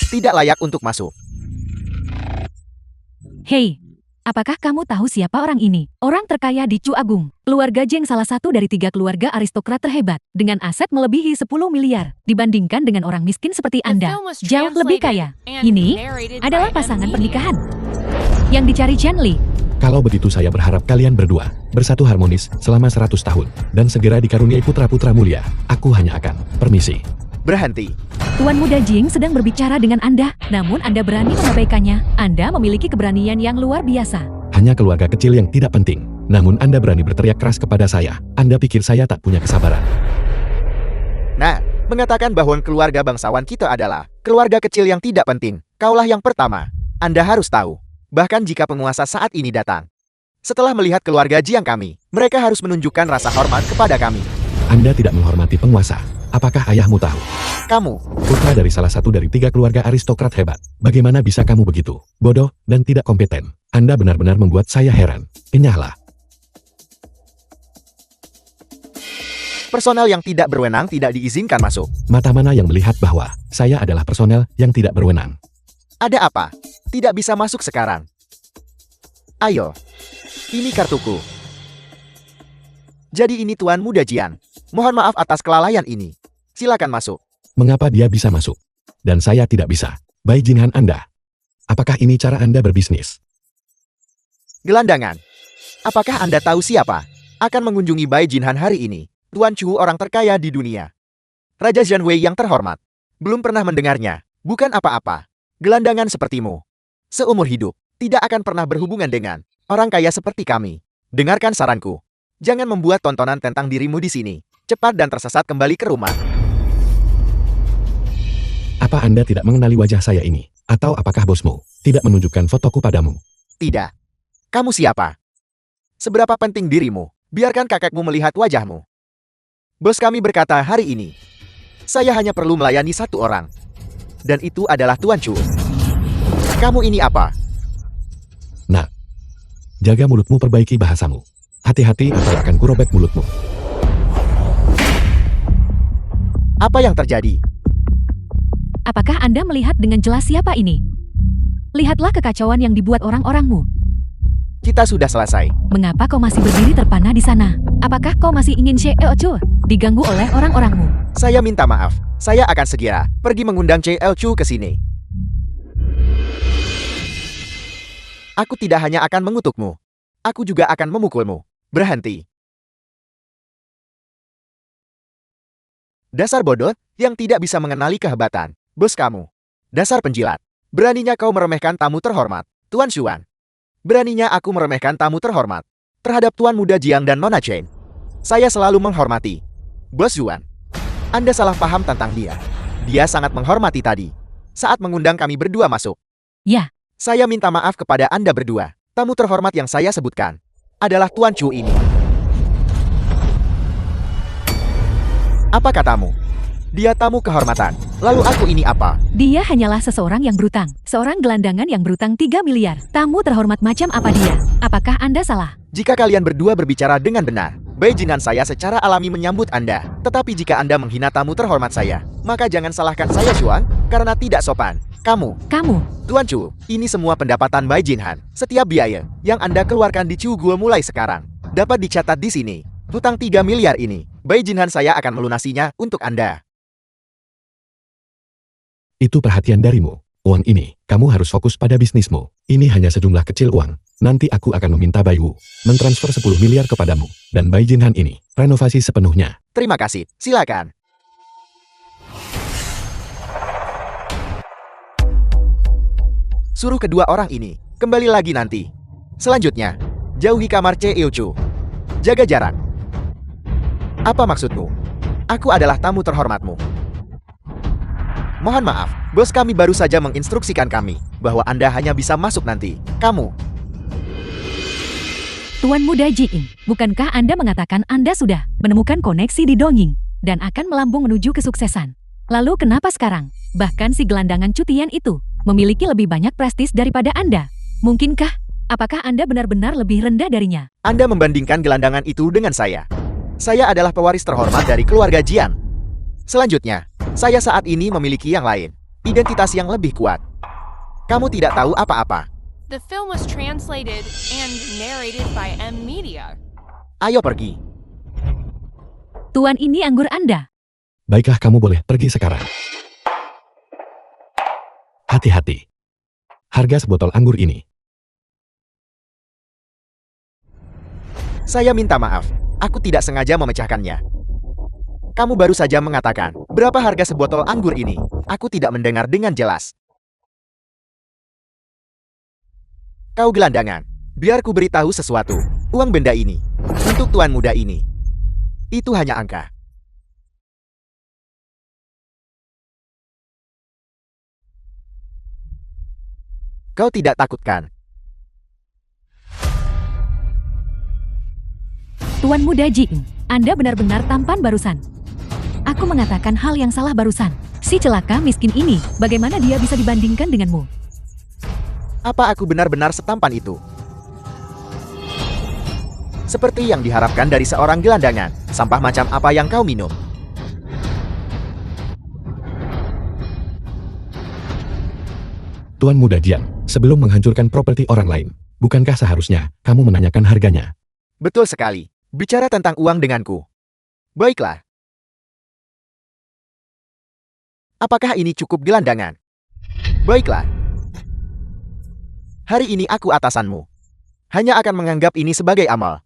tidak layak untuk masuk. Hei, apakah kamu tahu siapa orang ini? Orang terkaya di Chu Agung. Keluarga Jeng salah satu dari 3 keluarga aristokrat terhebat. Dengan aset melebihi 10 miliar. Dibandingkan dengan orang miskin seperti The Anda. film was Jauh lebih kaya. translated and Ini narrated adalah by pasangan Lee. pernikahan yang dicari Chen Li. Kalau begitu saya berharap kalian berdua bersatu harmonis selama 100 tahun dan segera dikaruniai putra-putra mulia. Aku hanya akan permisi. Berhenti. Tuan Muda Jing sedang berbicara dengan Anda, namun Anda berani mengabaikannya. Anda memiliki keberanian yang luar biasa. Hanya keluarga kecil yang tidak penting. Namun Anda berani berteriak keras kepada saya. Anda pikir saya tak punya kesabaran? Nah, mengatakan bahwa keluarga bangsawan kita adalah keluarga kecil yang tidak penting. Kaulah yang pertama. Anda harus tahu. Bahkan jika penguasa saat ini datang. Setelah melihat keluarga Jiang kami, mereka harus menunjukkan rasa hormat kepada kami. Anda tidak menghormati penguasa. Apakah ayahmu tahu? Kamu, Putra dari salah satu dari 3 keluarga aristokrat hebat. Bagaimana bisa kamu begitu? Bodoh dan tidak kompeten. Anda benar-benar membuat saya heran. Enyahlah. personel yang tidak berwenang tidak diizinkan masuk. Mata mana yang melihat bahwa saya adalah personel yang tidak berwenang? Ada apa? Tidak bisa masuk sekarang. Ayo. Ini kartuku. Jadi ini Tuan Muda Jian. Mohon maaf atas kelalaian ini. Silakan masuk. Mengapa dia bisa masuk? Dan saya tidak bisa. Bai Jinhan Anda. Apakah ini cara Anda berbisnis? Gelandangan. Apakah Anda tahu siapa akan mengunjungi Bai Jinhan hari ini? Tuan Chu, orang terkaya di dunia. Raja Zhanwei yang terhormat. Belum pernah mendengarnya. Bukan apa-apa. Gelandangan sepertimu. Seumur hidup, tidak akan pernah berhubungan dengan orang kaya seperti kami. Dengarkan saranku. Jangan membuat tontonan tentang dirimu di sini. Cepat dan tersesat kembali ke rumah. Apa Anda tidak mengenali wajah saya ini? Atau apakah bosmu tidak menunjukkan fotoku padamu? Tidak. Kamu siapa? Seberapa penting dirimu? Biarkan kakekmu melihat wajahmu. Bos kami berkata hari ini, saya hanya perlu melayani satu orang. Dan itu adalah Tuan Chu. Kamu ini apa? Nak, jaga mulutmu, perbaiki bahasamu. Hati-hati atau akan kurobek mulutmu. Apa yang terjadi? Apakah Anda melihat dengan jelas siapa ini? Lihatlah kekacauan yang dibuat orang-orangmu. Kita sudah selesai. Mengapa kau masih berdiri terpana di sana? Apakah kau masih ingin Chu diganggu oleh orang-orangmu? Saya minta maaf. Saya akan segera pergi mengundang Chu ke sini. Aku tidak hanya akan mengutukmu. Aku juga akan memukulmu. Berhenti. Dasar bodoh yang tidak bisa mengenali kehebatan. Bos kamu. Dasar penjilat. Beraninya kau meremehkan tamu terhormat. Tuan Xuan. Beraninya aku meremehkan tamu terhormat. Terhadap Tuan Muda Jiang dan Nona Chen. Saya selalu menghormati. Bos Xuan. Anda salah paham tentang dia. Dia sangat menghormati tadi. Saat mengundang kami berdua masuk. Ya. Saya minta maaf kepada Anda berdua. Tamu terhormat yang saya sebutkan adalah Tuan Chu ini. Apa katamu? Dia tamu kehormatan. Lalu aku ini apa? Dia hanyalah seseorang yang berutang. Seorang gelandangan yang berutang 3 miliar. Tamu terhormat macam apa dia? Apakah Anda salah? Jika kalian berdua berbicara dengan benar, Bai Jinhan saya secara alami menyambut Anda. Tetapi jika Anda menghina tamu terhormat saya, maka jangan salahkan saya Xuan, karena tidak sopan. Kamu, Tuan Chu, ini semua pendapatan Bai Jinhan. Setiap biaya yang Anda keluarkan di Chu Gua mulai sekarang. Dapat dicatat di sini. Hutang 3 miliar ini, Bai Jinhan saya akan melunasinya untuk Anda. Itu perhatian darimu. Uang ini, kamu harus fokus pada bisnismu. Ini hanya sejumlah kecil uang. Nanti aku akan meminta Bai Wu mentransfer 10 miliar kepadamu. Dan Bai Jinhan ini, renovasi sepenuhnya. Terima kasih, silakan. Suruh kedua orang ini kembali lagi nanti. Selanjutnya, jauhi kamar Chu. Jaga jarak. Apa maksudmu? Aku adalah tamu terhormatmu. Mohon maaf, bos kami baru saja menginstruksikan kami bahwa Anda hanya bisa masuk nanti. Kamu. Tuan Muda Jing, bukankah Anda mengatakan Anda sudah menemukan koneksi di Dongying dan akan melambung menuju kesuksesan? Lalu kenapa sekarang, bahkan si gelandangan Cutian itu memiliki lebih banyak prestis daripada Anda? Mungkinkah? Apakah Anda benar-benar lebih rendah darinya? Anda membandingkan gelandangan itu dengan saya. Saya adalah pewaris terhormat dari keluarga Jian. Selanjutnya, saya saat ini memiliki yang lain, identitas yang lebih kuat. Kamu tidak tahu apa-apa. The film was translated and narrated by M Media. Ayo pergi. Tuan, ini anggur Anda. Baiklah, kamu boleh pergi sekarang. Hati-hati. Harga sebotol anggur ini. Saya minta maaf, aku tidak sengaja memecahkannya. Kamu baru saja mengatakan, berapa harga sebotol anggur ini? Aku tidak mendengar dengan jelas. Kau gelandangan, biar ku beritahu sesuatu. Uang benda ini, untuk tuan muda ini, itu hanya angka. Kau tidak takut kan? Tuan Muda Jing, Anda benar-benar tampan barusan. Aku mengatakan hal yang salah barusan. Si celaka miskin ini, bagaimana dia bisa dibandingkan denganmu? Apa aku benar-benar setampan itu? Seperti yang diharapkan dari seorang gelandangan, sampah macam apa yang kau minum? Tuan Muda Jian, sebelum menghancurkan properti orang lain, bukankah seharusnya kamu menanyakan harganya? Betul sekali. Bicara tentang uang denganku. Baiklah. Apakah ini cukup gelandangan? Baiklah. Hari ini aku atasanmu. Hanya akan menganggap ini sebagai amal.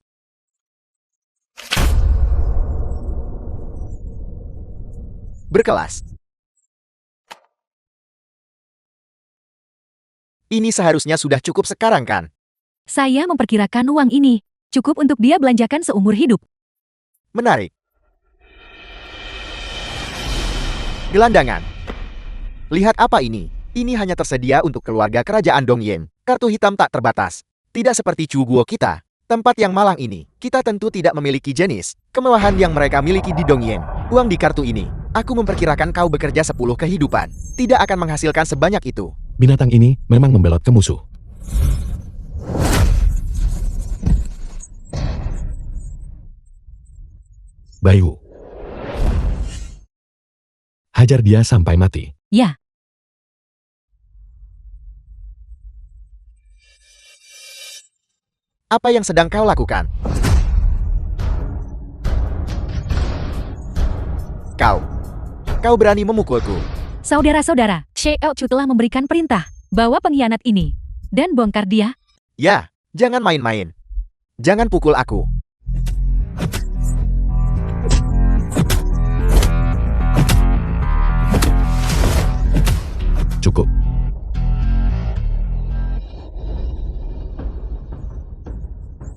Berkelas. Ini seharusnya sudah cukup sekarang kan? Saya memperkirakan uang ini cukup untuk dia belanjakan seumur hidup. Menarik. Gelandangan. Lihat apa ini? Ini hanya tersedia untuk keluarga kerajaan Dongyen. Kartu hitam tak terbatas. Tidak seperti Chu Guo kita. Tempat yang malang ini, kita tentu tidak memiliki jenis kemewahan yang mereka miliki di Dongyen. Uang di kartu ini, aku memperkirakan kau bekerja 10 kehidupan. Tidak akan menghasilkan sebanyak itu. Binatang ini memang membelot ke musuh. Bai Wu. Hajar dia sampai mati. Ya. Apa yang sedang kau lakukan? Kau berani memukulku. Saudara-saudara, Xiao Chu telah memberikan perintah bahwa pengkhianat ini dan bongkar dia. Ya, jangan main-main. Jangan pukul aku. Cukup.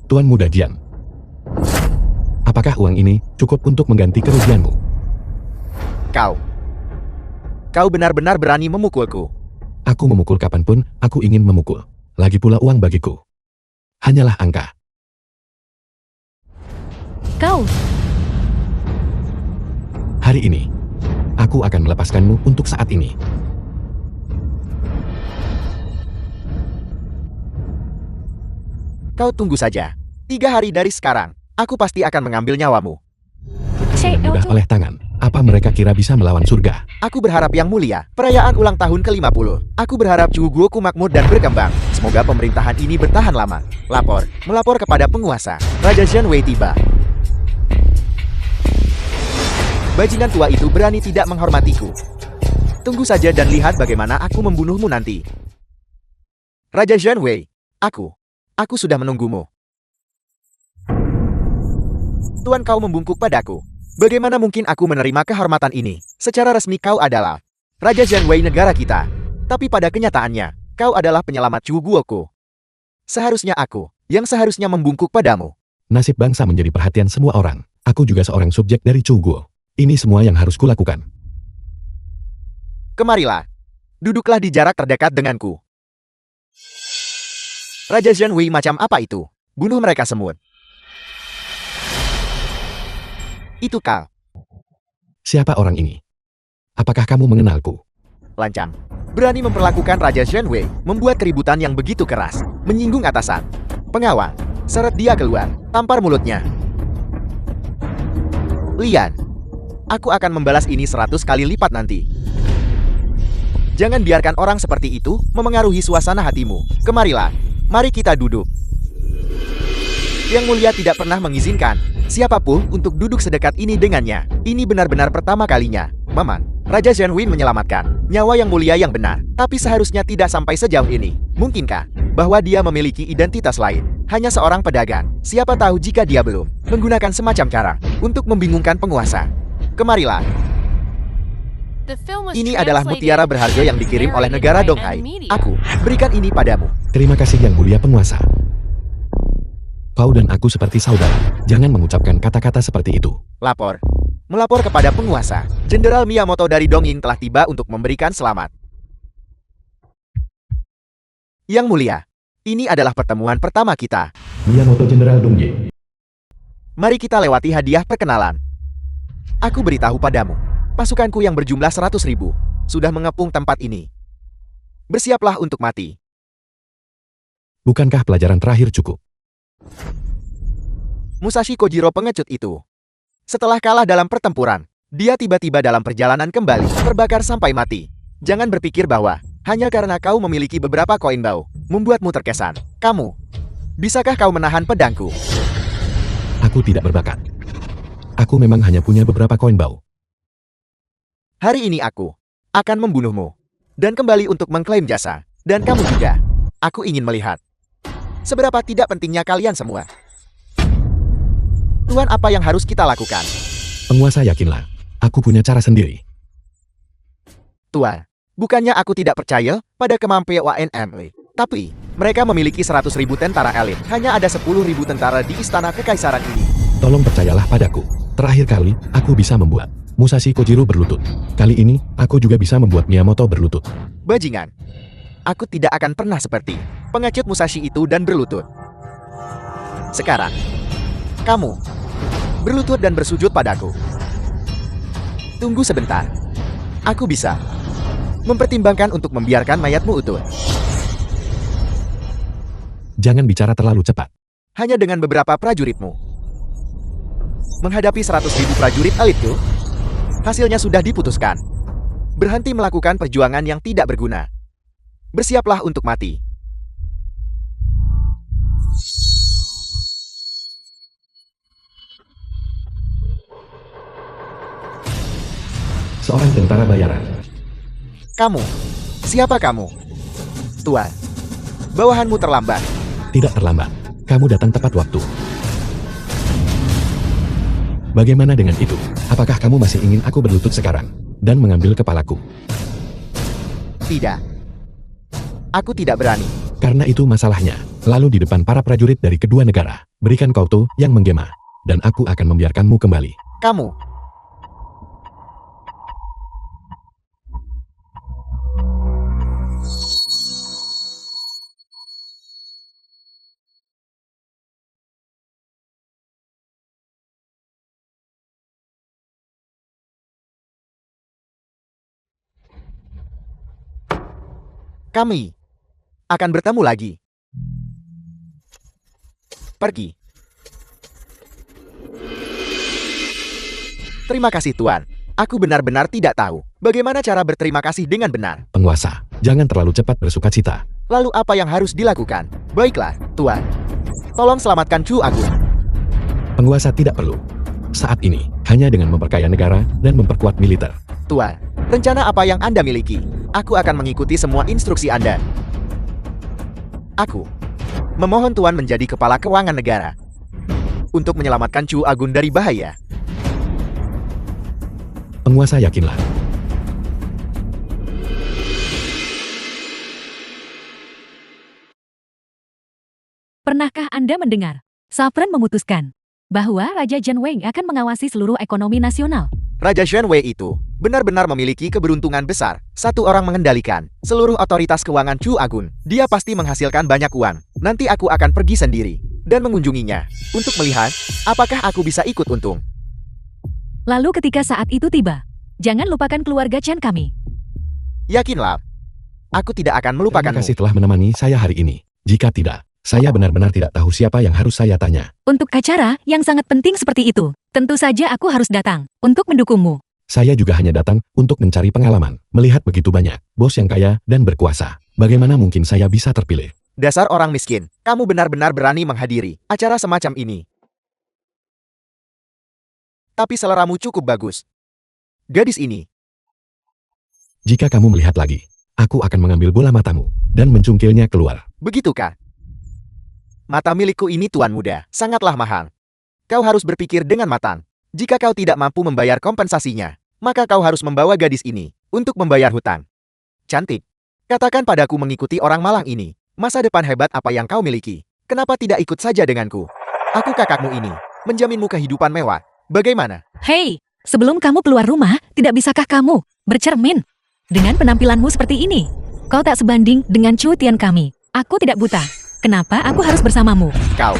Tuan Muda Jian. Apakah uang ini cukup untuk mengganti kerugianmu? Kau benar-benar berani memukulku. Aku memukul kapanpun aku ingin memukul. Lagi pula uang bagiku hanyalah angka. Kau. Hari ini, aku akan melepaskanmu untuk saat ini. Kau tunggu saja. 3 hari dari sekarang, aku pasti akan mengambil nyawamu. Xiao Mudah Chu. oleh tangan. Apa mereka kira bisa melawan surga? Aku berharap yang mulia, perayaan ulang tahun ke-50. Aku berharap Chu Guoku makmur dan berkembang. semoga pemerintahan ini bertahan lama. Melapor kepada penguasa. Raja Zhen Wei tiba. Bajingan tua itu berani tidak menghormatiku. Tunggu saja dan lihat bagaimana aku membunuhmu nanti. Raja Zhen Wei, aku sudah menunggumu. Tuan, kau membungkuk padaku. Bagaimana mungkin aku menerima kehormatan ini? Secara resmi kau adalah Raja Zhen Wei negara kita. Tapi pada kenyataannya, kau adalah penyelamat Chu Guoku. Seharusnya aku yang seharusnya membungkuk padamu. Nasib bangsa menjadi perhatian semua orang. Aku juga seorang subjek dari Chu Guo. Ini semua yang harus kulakukan. Kemarilah. Duduklah di jarak terdekat denganku. Raja Zhen Wei macam apa itu? Bunuh mereka semua. Itu kau. Siapa orang ini? Apakah kamu mengenalku? Lancang. Berani memperlakukan Raja Zhen Wei, membuat keributan yang begitu keras, menyinggung atasan. Pengawal. Seret dia keluar, tampar mulutnya. Lian. Aku akan membalas ini 100 kali lipat nanti. Jangan biarkan orang seperti itu memengaruhi suasana hatimu. Kemarilah. Mari kita duduk. Yang Mulia tidak pernah mengizinkan siapapun untuk duduk sedekat ini dengannya. Ini benar-benar pertama kalinya. Maman, Raja Zhen Wei menyelamatkan nyawa Yang Mulia yang benar. Tapi seharusnya tidak sampai sejauh ini. Mungkinkah bahwa dia memiliki identitas lain? Hanya seorang pedagang. Siapa tahu jika dia belum menggunakan semacam cara untuk membingungkan penguasa. Kemarilah. The film was Ini adalah translated mutiara berharga yang and dikirim oleh narrated negara by Donghai. M-Media. Aku berikan ini padamu. Terima kasih Yang Mulia Penguasa. Kau dan aku seperti saudara. Jangan mengucapkan kata-kata seperti itu. Melapor kepada penguasa. Jenderal Miyamoto dari Dongying telah tiba untuk memberikan selamat. Yang Mulia, ini adalah pertemuan pertama kita. Miyamoto Jenderal Dongying. Mari kita lewati hadiah perkenalan. Aku beritahu padamu, pasukanku yang berjumlah 100.000 sudah mengepung tempat ini. Bersiaplah untuk mati. Bukankah pelajaran terakhir cukup? Musashi Kojiro pengecut itu. Setelah kalah dalam pertempuran, dia tiba-tiba dalam perjalanan kembali, terbakar sampai mati. Jangan berpikir bahwa hanya karena kau memiliki beberapa koin bau, membuatmu terkesan. Bisakah kau menahan pedangku? Aku tidak berbakat. Aku memang hanya punya beberapa koin bau. Hari ini aku akan membunuhmu dan kembali untuk mengklaim jasa. Dan kamu juga. Aku ingin melihat seberapa tidak pentingnya kalian semua. Tuan, apa yang harus kita lakukan? Penguasa, yakinlah. Aku punya cara sendiri. Tuan, bukannya aku tidak percaya pada kemampuan WNM. Tapi, mereka memiliki 100.000 tentara elit. Hanya ada 10.000 tentara di istana kekaisaran ini. Tolong percayalah padaku. Terakhir kali, aku bisa membuat Musashi Kojiro berlutut. Kali ini, aku juga bisa membuat Miyamoto berlutut. Bajingan. Aku tidak akan pernah seperti pengecut Musashi itu dan berlutut. Sekarang, kamu berlutut dan bersujud padaku. Tunggu sebentar. Aku bisa mempertimbangkan untuk membiarkan mayatmu utuh. Jangan bicara terlalu cepat. Hanya dengan beberapa prajuritmu. Menghadapi 100.000 prajurit elitku, hasilnya sudah diputuskan. Berhenti melakukan perjuangan yang tidak berguna. Bersiaplah untuk mati. Seorang tentara bayaran. Kamu, siapa kamu? Tuan, bawahanmu terlambat. Tidak terlambat. Kamu datang tepat waktu. Bagaimana dengan itu? Apakah kamu masih ingin aku berlutut sekarang dan mengambil kepalaku? Tidak. Aku tidak berani. Karena itu masalahnya. Lalu di depan para prajurit dari kedua negara, berikan kauto yang menggema, dan aku akan membiarkanmu kembali. Kamu. Kami akan bertemu lagi. Pergi. Terima kasih Tuan. Aku benar-benar tidak tahu bagaimana cara berterima kasih dengan benar. Penguasa, jangan terlalu cepat bersukacita. Lalu apa yang harus dilakukan? Baiklah, Tuan. Tolong selamatkan Chu Agun. Penguasa tidak perlu. Saat ini, hanya dengan memperkaya negara dan memperkuat militer. Tuan, rencana apa yang Anda miliki? Aku akan mengikuti semua instruksi Anda. Aku memohon Tuan menjadi kepala keuangan negara untuk menyelamatkan Chu Agun dari bahaya. Penguasa yakinlah. Pernahkah Anda mendengar? Saffron memutuskan bahwa Raja Zhenwei akan mengawasi seluruh ekonomi nasional. Raja Zhenwei itu benar-benar memiliki keberuntungan besar. Satu orang mengendalikan seluruh otoritas keuangan Chu Agun. Dia pasti menghasilkan banyak uang. Nanti aku akan pergi sendiri dan mengunjunginya untuk melihat apakah aku bisa ikut untung. Lalu ketika saat itu tiba, jangan lupakan keluarga Chen kami. Yakinlah, aku tidak akan Terima melupakanmu. kasih telah menemani saya hari ini. Jika tidak, saya benar-benar tidak tahu siapa yang harus saya tanya. Untuk acara yang sangat penting seperti itu, tentu saja aku harus datang untuk mendukungmu. Saya juga hanya datang untuk mencari pengalaman. Melihat begitu banyak bos yang kaya dan berkuasa, bagaimana mungkin saya bisa terpilih? Dasar orang miskin, kamu benar-benar berani menghadiri acara semacam ini. Tapi seleramu cukup bagus. Gadis ini, Jika kamu melihat lagi, aku akan mengambil bola matamu dan mencungkilnya keluar. begitukah? Mata milikku ini tuan muda, sangatlah mahal. Kau harus berpikir dengan matang. Jika kau tidak mampu membayar kompensasinya, maka kau harus membawa gadis ini untuk membayar hutang. Cantik, katakan padaku mengikuti orang malang ini. Masa depan hebat apa yang kau miliki? Kenapa tidak ikut saja denganku? Aku kakakmu ini, menjaminmu kehidupan mewah. Bagaimana? Hei, sebelum kamu keluar rumah, tidak bisakah kamu bercermin? Dengan penampilanmu seperti ini, kau tak sebanding dengan Chu Tian kami. Aku tidak buta. Kenapa aku harus bersamamu? Kau,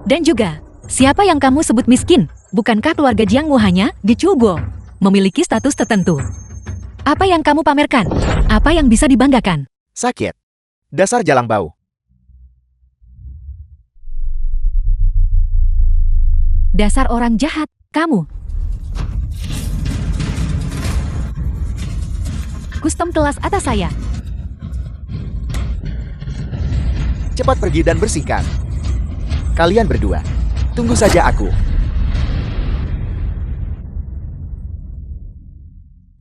Dan juga, siapa yang kamu sebut miskin? Bukankah keluarga Jiangmu hanya di Chubo memiliki status tertentu? Apa yang kamu pamerkan? Apa yang bisa dibanggakan? sakit. Dasar jalang bau. Dasar orang jahat, kamu. Kustom kelas atas saya. Cepat pergi dan bersihkan. Kalian berdua, tunggu saja aku.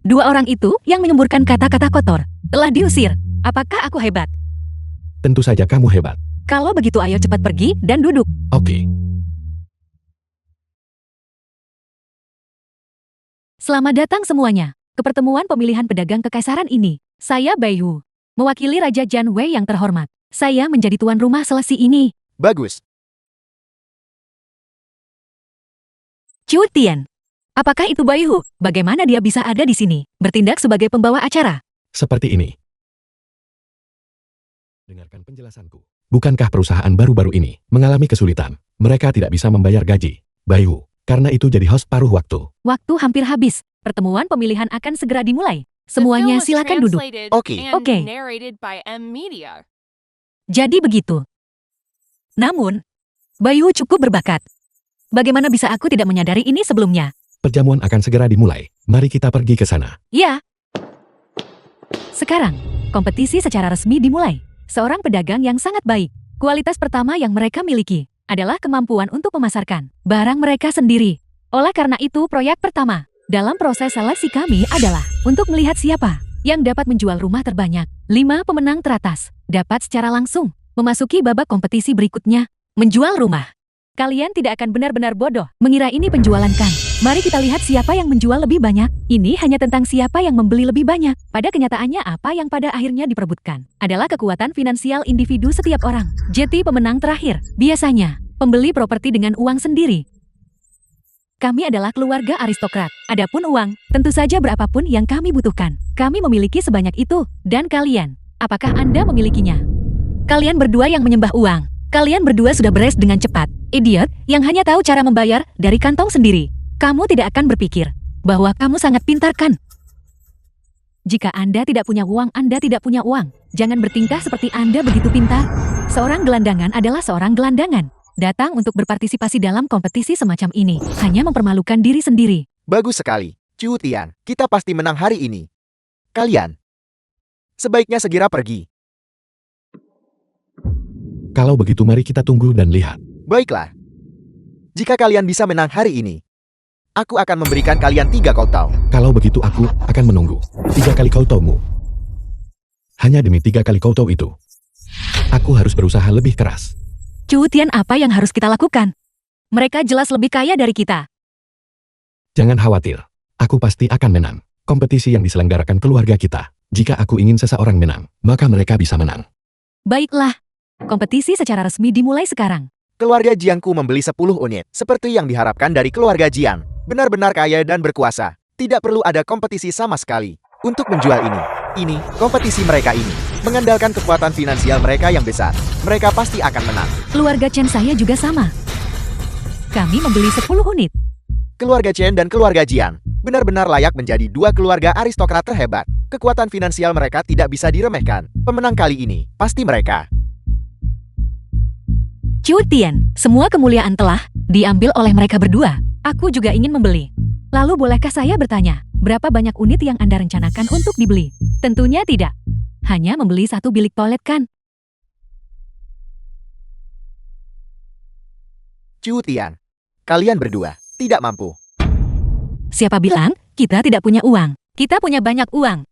Dua orang itu yang menyemburkan kata-kata kotor telah diusir. Apakah aku hebat? Tentu saja kamu hebat. Kalau begitu ayo cepat pergi dan duduk. Oke. Selamat datang semuanya ke pertemuan pemilihan pedagang kekaisaran ini. Saya Bai Hu, mewakili Raja Zhenwei yang terhormat. Saya menjadi tuan rumah seleksi ini. Bagus. Chu Tian. Apakah itu Bai Hu? Bagaimana dia bisa ada di sini, bertindak sebagai pembawa acara? Seperti ini. Dengarkan penjelasanku. Bukankah perusahaan baru-baru ini mengalami kesulitan? Mereka tidak bisa membayar gaji. Bayu, karena itu jadi host paruh waktu. Waktu hampir habis. Pertemuan pemilihan akan segera dimulai. The Semuanya film was silakan duduk. translated Oke. and Oke. narrated by M Media. Jadi begitu. Namun, Bayu cukup berbakat. Bagaimana bisa aku tidak menyadari ini sebelumnya? Perjamuan akan segera dimulai. Mari kita pergi ke sana. Ya. Sekarang, kompetisi secara resmi dimulai. Seorang pedagang yang sangat baik. Kualitas pertama yang mereka miliki adalah kemampuan untuk memasarkan barang mereka sendiri. Oleh karena itu, proyek pertama dalam proses seleksi kami adalah untuk melihat siapa yang dapat menjual rumah terbanyak. 5 pemenang teratas dapat secara langsung memasuki babak kompetisi berikutnya, menjual rumah. Kalian tidak akan benar-benar bodoh mengira ini penjualan kan. Mari kita lihat siapa yang menjual lebih banyak. Ini hanya tentang siapa yang membeli lebih banyak. Pada kenyataannya apa yang pada akhirnya diperebutkan adalah kekuatan finansial individu setiap orang. Jadi pemenang terakhir, biasanya, pembeli properti dengan uang sendiri. Kami adalah keluarga aristokrat. Adapun uang, tentu saja berapapun yang kami butuhkan. Kami memiliki sebanyak itu. Dan kalian, apakah Anda memilikinya? Kalian berdua yang menyembah uang. Kalian berdua sudah beres dengan cepat. Idiot yang hanya tahu cara membayar dari kantong sendiri. Kamu tidak akan berpikir bahwa kamu sangat pintar kan? Jika Anda tidak punya uang, Anda tidak punya uang. Jangan bertingkah seperti Anda begitu pintar. Seorang gelandangan adalah seorang gelandangan. Datang untuk berpartisipasi dalam kompetisi semacam ini hanya mempermalukan diri sendiri. Bagus sekali. Chu Tian, kita pasti menang hari ini. Kalian sebaiknya segera pergi. Kalau begitu mari kita tunggu dan lihat. Baiklah. Jika kalian bisa menang hari ini, aku akan memberikan kalian 3 koutao. Kalau begitu aku akan menunggu 3 kali kautomu. Hanya demi 3 kali kauto itu, aku harus berusaha lebih keras. Chu Tian, apa yang harus kita lakukan? Mereka jelas lebih kaya dari kita. Jangan khawatir, aku pasti akan menang. Kompetisi yang diselenggarakan keluarga kita. Jika aku ingin seseorang menang, maka mereka bisa menang. Baiklah, kompetisi secara resmi dimulai sekarang. Keluarga Jiangku membeli 10 unit, seperti yang diharapkan dari keluarga Jiang. Benar-benar kaya dan berkuasa. Tidak perlu ada kompetisi sama sekali. Untuk menjual ini kompetisi mereka ini. Mengandalkan kekuatan finansial mereka yang besar. Mereka pasti akan menang. Keluarga Chen saya juga sama. Kami membeli 10 unit. Keluarga Chen dan keluarga Jiang benar-benar layak menjadi 2 keluarga aristokrat terhebat. Kekuatan finansial mereka tidak bisa diremehkan. Pemenang kali ini pasti mereka. Chu Tian, semua kemuliaan telah diambil oleh mereka berdua. Aku juga ingin membeli. Lalu bolehkah saya bertanya, berapa banyak unit yang Anda rencanakan untuk dibeli? Tentunya tidak. Hanya membeli 1 bilik toilet kan? Chu Tian, kalian berdua tidak mampu. Siapa bilang kita tidak punya uang? Kita punya banyak uang.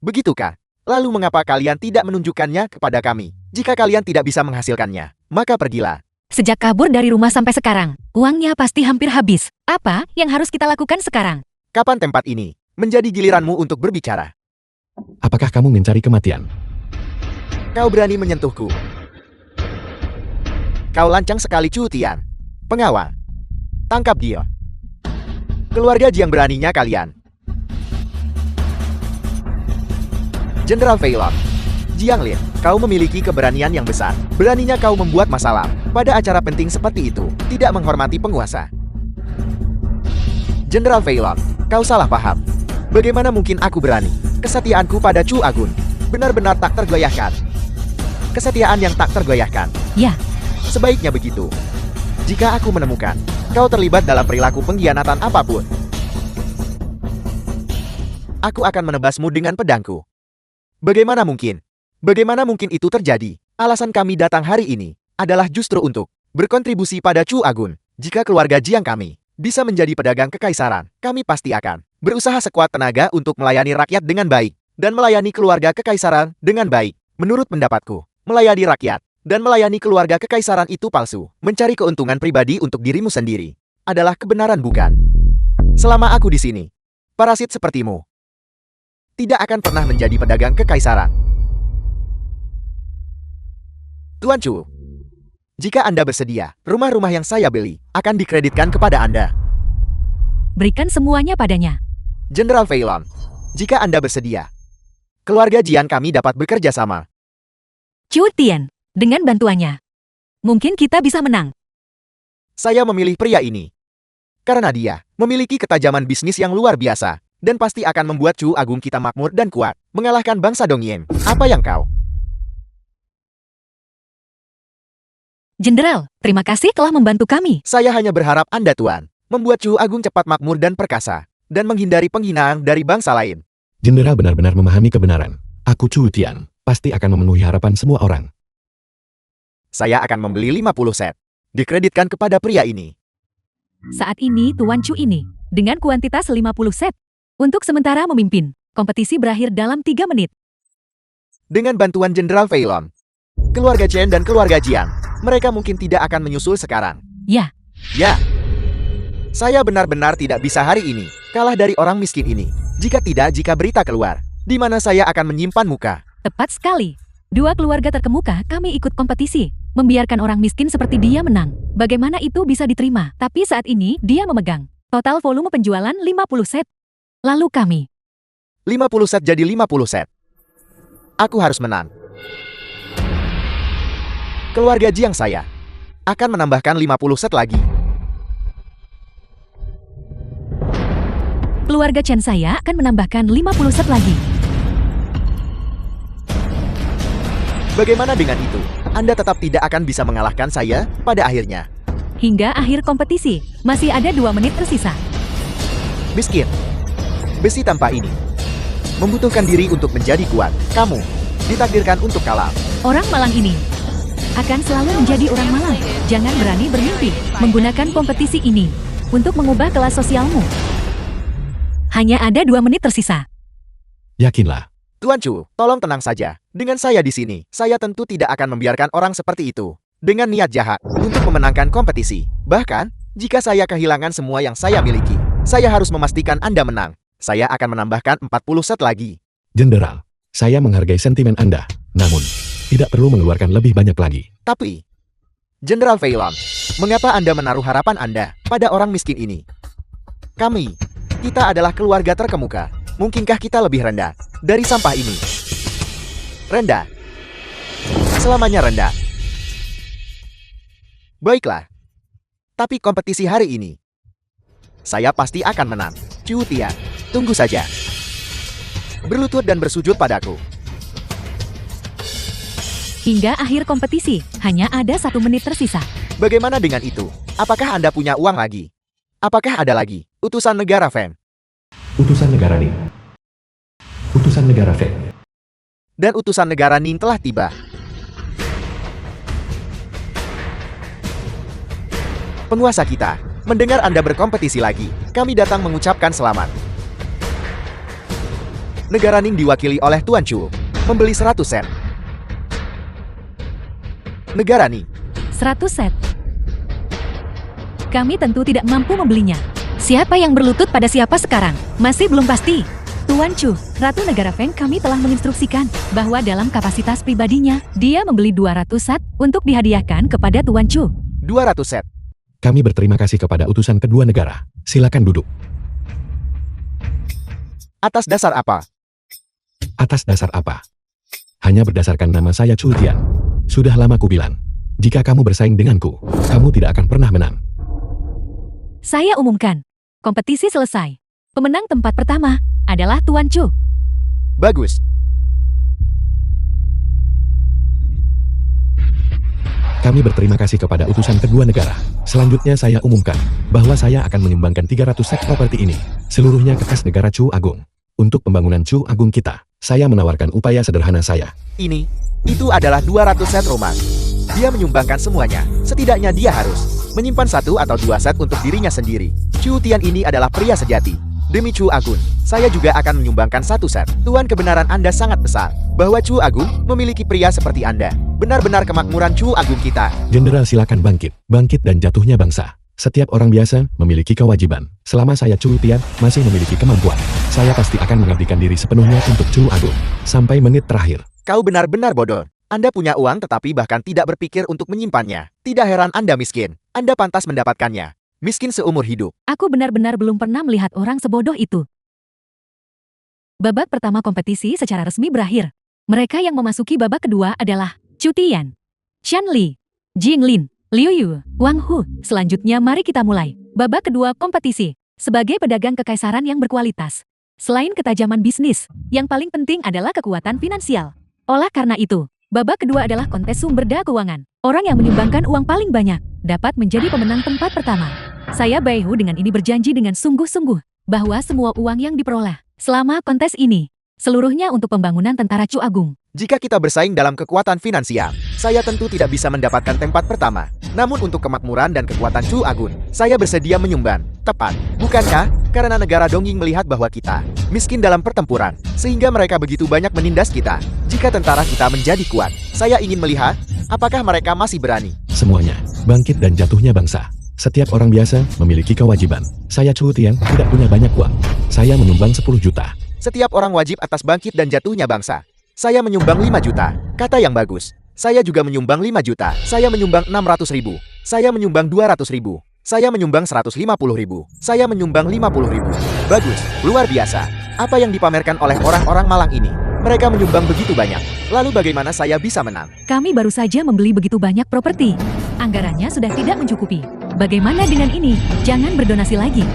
Begitukah? Lalu mengapa kalian tidak menunjukkannya kepada kami? Jika kalian tidak bisa menghasilkannya, maka pergilah. Sejak kabur dari rumah sampai sekarang, uangnya pasti hampir habis. Apa yang harus kita lakukan sekarang? Kapan tempat ini menjadi giliranmu untuk berbicara? Apakah kamu mencari kematian? Kau berani menyentuhku? Kau lancang sekali, Chu Tian. Pengawal, tangkap dia. Keluarga Jiang beraninya kalian. Jenderal Fei Long, Jiang Lin, kau memiliki keberanian yang besar. Beraninya kau membuat masalah pada acara penting seperti itu, tidak menghormati penguasa. Jenderal Fei Long, kau salah paham. Bagaimana mungkin aku berani? Kesetiaanku pada Chu Agun benar-benar tak tergoyahkan. Kesetiaan yang tak tergoyahkan. Ya, Sebaiknya begitu. Jika aku menemukan kau terlibat dalam perilaku pengkhianatan apapun, aku akan menebasmu dengan pedangku. Bagaimana mungkin? Bagaimana mungkin itu terjadi? Alasan kami datang hari ini adalah justru untuk berkontribusi pada Chu Agun. Jika keluarga Jiang kami bisa menjadi pedagang kekaisaran, kami pasti akan berusaha sekuat tenaga untuk melayani rakyat dengan baik dan melayani keluarga kekaisaran dengan baik. Menurut pendapatku, melayani rakyat dan melayani keluarga kekaisaran itu palsu. Mencari keuntungan pribadi untuk dirimu sendiri adalah kebenaran, bukan? Selama aku di sini, parasit sepertimu tidak akan pernah menjadi pedagang kekaisaran. Tuan Chu, jika Anda bersedia, rumah-rumah yang saya beli akan dikreditkan kepada Anda. berikan semuanya padanya. Jenderal Fei Long, jika Anda bersedia, keluarga Jiang kami dapat bekerja sama. Chu Tian, dengan bantuannya, mungkin kita bisa menang. Saya memilih pria ini karena dia memiliki ketajaman bisnis yang luar biasa dan pasti akan membuat Chu Agung kita makmur dan kuat, mengalahkan bangsa Dongying. Apa yang kau? Jenderal, terima kasih telah membantu kami. Saya hanya berharap Anda, Tuan, membuat Chu Agung cepat makmur dan perkasa, dan menghindari penghinaan dari bangsa lain. Jenderal benar-benar memahami kebenaran. Aku Chu Tian, pasti akan memenuhi harapan semua orang. Saya akan membeli 50 set. Dikreditkan kepada pria ini. Saat ini Tuan Chu ini, dengan kuantitas 50 set, untuk sementara memimpin. Kompetisi berakhir dalam 3 menit. Dengan bantuan Jenderal Fei Long, keluarga Chen dan keluarga Jiang, mereka mungkin tidak akan menyusul sekarang. Ya, Ya, saya benar-benar tidak bisa hari ini kalah dari orang miskin ini. Jika berita keluar, di mana saya akan menyimpan muka. tepat sekali. 2 keluarga terkemuka kami ikut kompetisi. Membiarkan orang miskin seperti dia menang. Bagaimana itu bisa diterima? Tapi saat ini dia memegang total volume penjualan 50 set. Lalu kami 50 set jadi 50 set. Aku harus menang. Keluarga Jiang saya akan menambahkan 50 set lagi. keluarga Chen saya akan menambahkan 50 set lagi. Bagaimana dengan itu? Anda tetap tidak akan bisa mengalahkan saya pada akhirnya. Hingga akhir kompetisi, masih ada 2 menit tersisa. Miskin. Besi tanpa ini membutuhkan diri untuk menjadi kuat. Kamu ditakdirkan untuk kalah. Orang malang ini akan selalu menjadi orang malang. Jangan berani bermimpi menggunakan kompetisi ini untuk mengubah kelas sosialmu. Hanya ada 2 menit tersisa. Yakinlah. Tuan Chu, tolong tenang saja. Dengan saya di sini, saya tentu tidak akan membiarkan orang seperti itu dengan niat jahat untuk memenangkan kompetisi. Bahkan, jika saya kehilangan semua yang saya miliki, saya harus memastikan Anda menang. Saya akan menambahkan 40 set lagi. Jenderal, saya menghargai sentimen Anda. Namun, tidak perlu mengeluarkan lebih banyak lagi. Tapi, Jenderal Feilong, mengapa Anda menaruh harapan Anda pada orang miskin ini? Kita adalah keluarga terkemuka. Mungkinkah kita lebih rendah dari sampah ini? Rendah. Selamanya rendah. Baiklah. Tapi kompetisi hari ini, saya pasti akan menang. Chu Tian, tunggu saja. Berlutut dan bersujud padaku. Hingga akhir kompetisi, hanya ada 1 menit tersisa. Bagaimana dengan itu? Apakah Anda punya uang lagi? Apakah ada lagi utusan negara Fan? Utusan negara Ning. Utusan negara Feng. Dan utusan negara Ning telah tiba. Penguasa kita, mendengar Anda berkompetisi lagi, kami datang mengucapkan selamat. Negara Ning diwakili oleh Tuan Chu, membeli 100 sen. Negara Ning, 100 set. Kami tentu tidak mampu membelinya. Siapa yang berlutut pada siapa sekarang? Masih belum pasti. Tuan Chu, Ratu Negara Feng kami telah menginstruksikan bahwa dalam kapasitas pribadinya, dia membeli 200 set untuk dihadiahkan kepada Tuan Chu. 200 set. Kami berterima kasih kepada utusan kedua negara. Silakan duduk. Atas dasar apa? Atas dasar apa? Hanya berdasarkan nama saya Chu Tian. Sudah lama ku bilang, jika kamu bersaing denganku, kamu tidak akan pernah menang. Saya umumkan, kompetisi selesai. Pemenang tempat pertama adalah Tuan Chu. Bagus. Kami berterima kasih kepada utusan kedua negara. Selanjutnya saya umumkan bahwa saya akan menyumbangkan 300 set properti ini, seluruhnya ke kas negara Chu Agung. Untuk pembangunan Chu Agung kita, saya menawarkan upaya sederhana saya. Itu adalah 200 set rumah. Dia menyumbangkan semuanya. Setidaknya dia harus menyimpan 1 atau 2 set untuk dirinya sendiri. Chu Tian ini adalah pria sejati. Demi Chu Agung, saya juga akan menyumbangkan 1 set. Tuan, kebenaran Anda sangat besar bahwa Chu Agung memiliki pria seperti Anda. Benar-benar kemakmuran Chu Agung kita. Jenderal, silakan bangkit. Bangkit dan jatuhnya bangsa. Setiap orang biasa memiliki kewajiban. Selama saya Chu Tian masih memiliki kemampuan, saya pasti akan mengabdikan diri sepenuhnya untuk Chu Agung. Sampai menit terakhir. Kau benar-benar bodoh. Anda punya uang tetapi bahkan tidak berpikir untuk menyimpannya. Tidak heran Anda miskin. Anda pantas mendapatkannya. Miskin seumur hidup. Aku benar-benar belum pernah melihat orang sebodoh itu. Babak pertama kompetisi secara resmi berakhir. Mereka yang memasuki babak kedua adalah Chu Tian, Chen Li, Jing Lin, Liu Yu, Wang Hu. Selanjutnya mari kita mulai. Babak kedua kompetisi. Sebagai pedagang kekaisaran yang berkualitas, selain ketajaman bisnis, yang paling penting adalah kekuatan finansial. Oleh karena itu, babak kedua adalah kontes sumber daya keuangan. Orang yang menyumbangkan uang paling banyak dapat menjadi pemenang tempat pertama. Saya Bai Hu dengan ini berjanji dengan sungguh-sungguh bahwa semua uang yang diperoleh selama kontes ini seluruhnya untuk pembangunan tentara Chu Agung. Jika kita bersaing dalam kekuatan finansial, saya tentu tidak bisa mendapatkan tempat pertama. Namun untuk kemakmuran dan kekuatan Chu Agung, saya bersedia menyumbang. Tepat, bukankah? Karena negara Dongying melihat bahwa kita miskin dalam pertempuran, sehingga mereka begitu banyak menindas kita. Jika tentara kita menjadi kuat, saya ingin melihat apakah mereka masih berani. Semuanya, bangkit dan jatuhnya bangsa. Setiap orang biasa memiliki kewajiban. Saya Chu Tian tidak punya banyak uang. Saya menyumbang 10 juta. Setiap orang wajib atas bangkit dan jatuhnya bangsa. Saya menyumbang 5 juta. Kata yang bagus. Saya juga menyumbang 5 juta. Saya menyumbang 600 ribu. Saya menyumbang 200 ribu. Saya menyumbang 150 ribu. Saya menyumbang 50 ribu. Bagus, luar biasa. Apa yang dipamerkan oleh orang-orang malang ini? Mereka menyumbang begitu banyak. Lalu bagaimana saya bisa menang? Kami baru saja membeli begitu banyak properti. Anggarannya sudah tidak mencukupi. Bagaimana dengan ini? Jangan berdonasi lagi.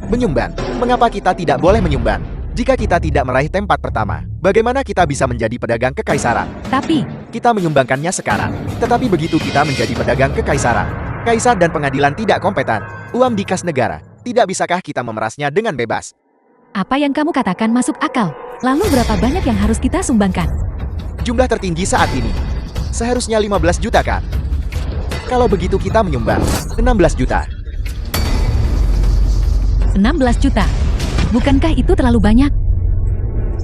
Menyumbang. Mengapa kita tidak boleh menyumbang? Jika kita tidak meraih tempat pertama, bagaimana kita bisa menjadi pedagang kekaisaran? Tapi, Kita menyumbangkannya sekarang. Tetapi begitu kita menjadi pedagang kekaisaran, kaisar dan pengadilan tidak kompeten, uang di kas negara, tidak bisakah kita memerasnya dengan bebas? apa yang kamu katakan masuk akal. Lalu berapa banyak yang harus kita sumbangkan? Jumlah tertinggi saat ini. Seharusnya 15 juta kan? Kalau begitu kita menyumbang 16 juta. 16 juta. Bukankah itu terlalu banyak?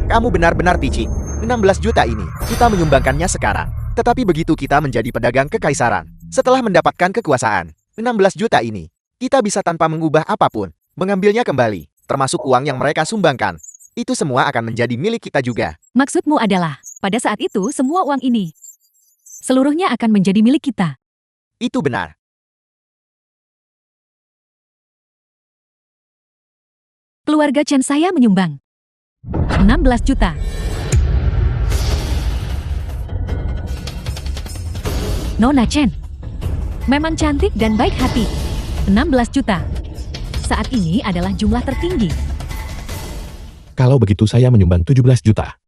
Kamu benar-benar picik. 16 juta ini, kita menyumbangkannya sekarang. Tetapi begitu kita menjadi pedagang kekaisaran, setelah mendapatkan kekuasaan, 16 juta ini, kita bisa tanpa mengubah apapun, mengambilnya kembali, termasuk uang yang mereka sumbangkan. Itu semua akan menjadi milik kita juga. Maksudmu adalah, pada saat itu semua uang ini, seluruhnya akan menjadi milik kita. Itu benar. Keluarga Chen saya menyumbang 16 juta. Nona Chen memang cantik dan baik hati. 16 juta. Saat ini adalah jumlah tertinggi. Kalau begitu saya menyumbang 17 juta,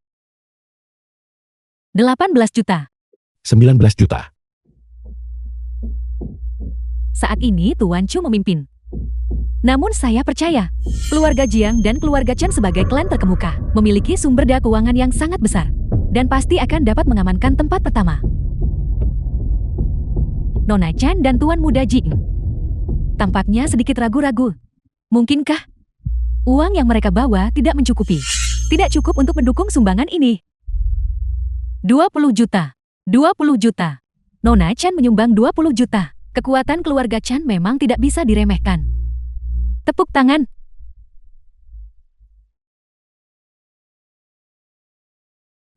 18 juta. 19 juta. Saat ini Tuan Chu memimpin. Namun saya percaya, keluarga Jiang dan keluarga Chen sebagai klan terkemuka memiliki sumber daya keuangan yang sangat besar dan pasti akan dapat mengamankan tempat pertama. Nona Chen dan Tuan Muda Jing tampaknya sedikit ragu-ragu. Mungkinkah uang yang mereka bawa tidak mencukupi? Tidak cukup untuk mendukung sumbangan ini. 20 juta. 20 juta. Nona Chen menyumbang 20 juta. Kekuatan keluarga Chen memang tidak bisa diremehkan. Tepuk tangan.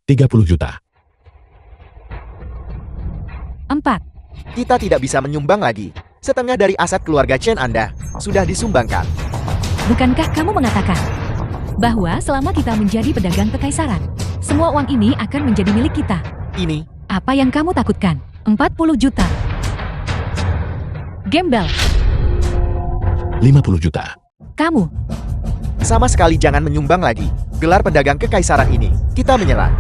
30 juta. 4. Kita tidak bisa menyumbang lagi. Setengah dari aset keluarga Chen Anda sudah disumbangkan. Bukankah kamu mengatakan bahwa selama kita menjadi pedagang kekaisaran, semua uang ini akan menjadi milik kita? Ini, Apa yang kamu takutkan? 40 juta. Gembel, 50 juta. kamu. sama sekali jangan menyumbang lagi. Gelar pedagang kekaisaran ini, kita menyerah.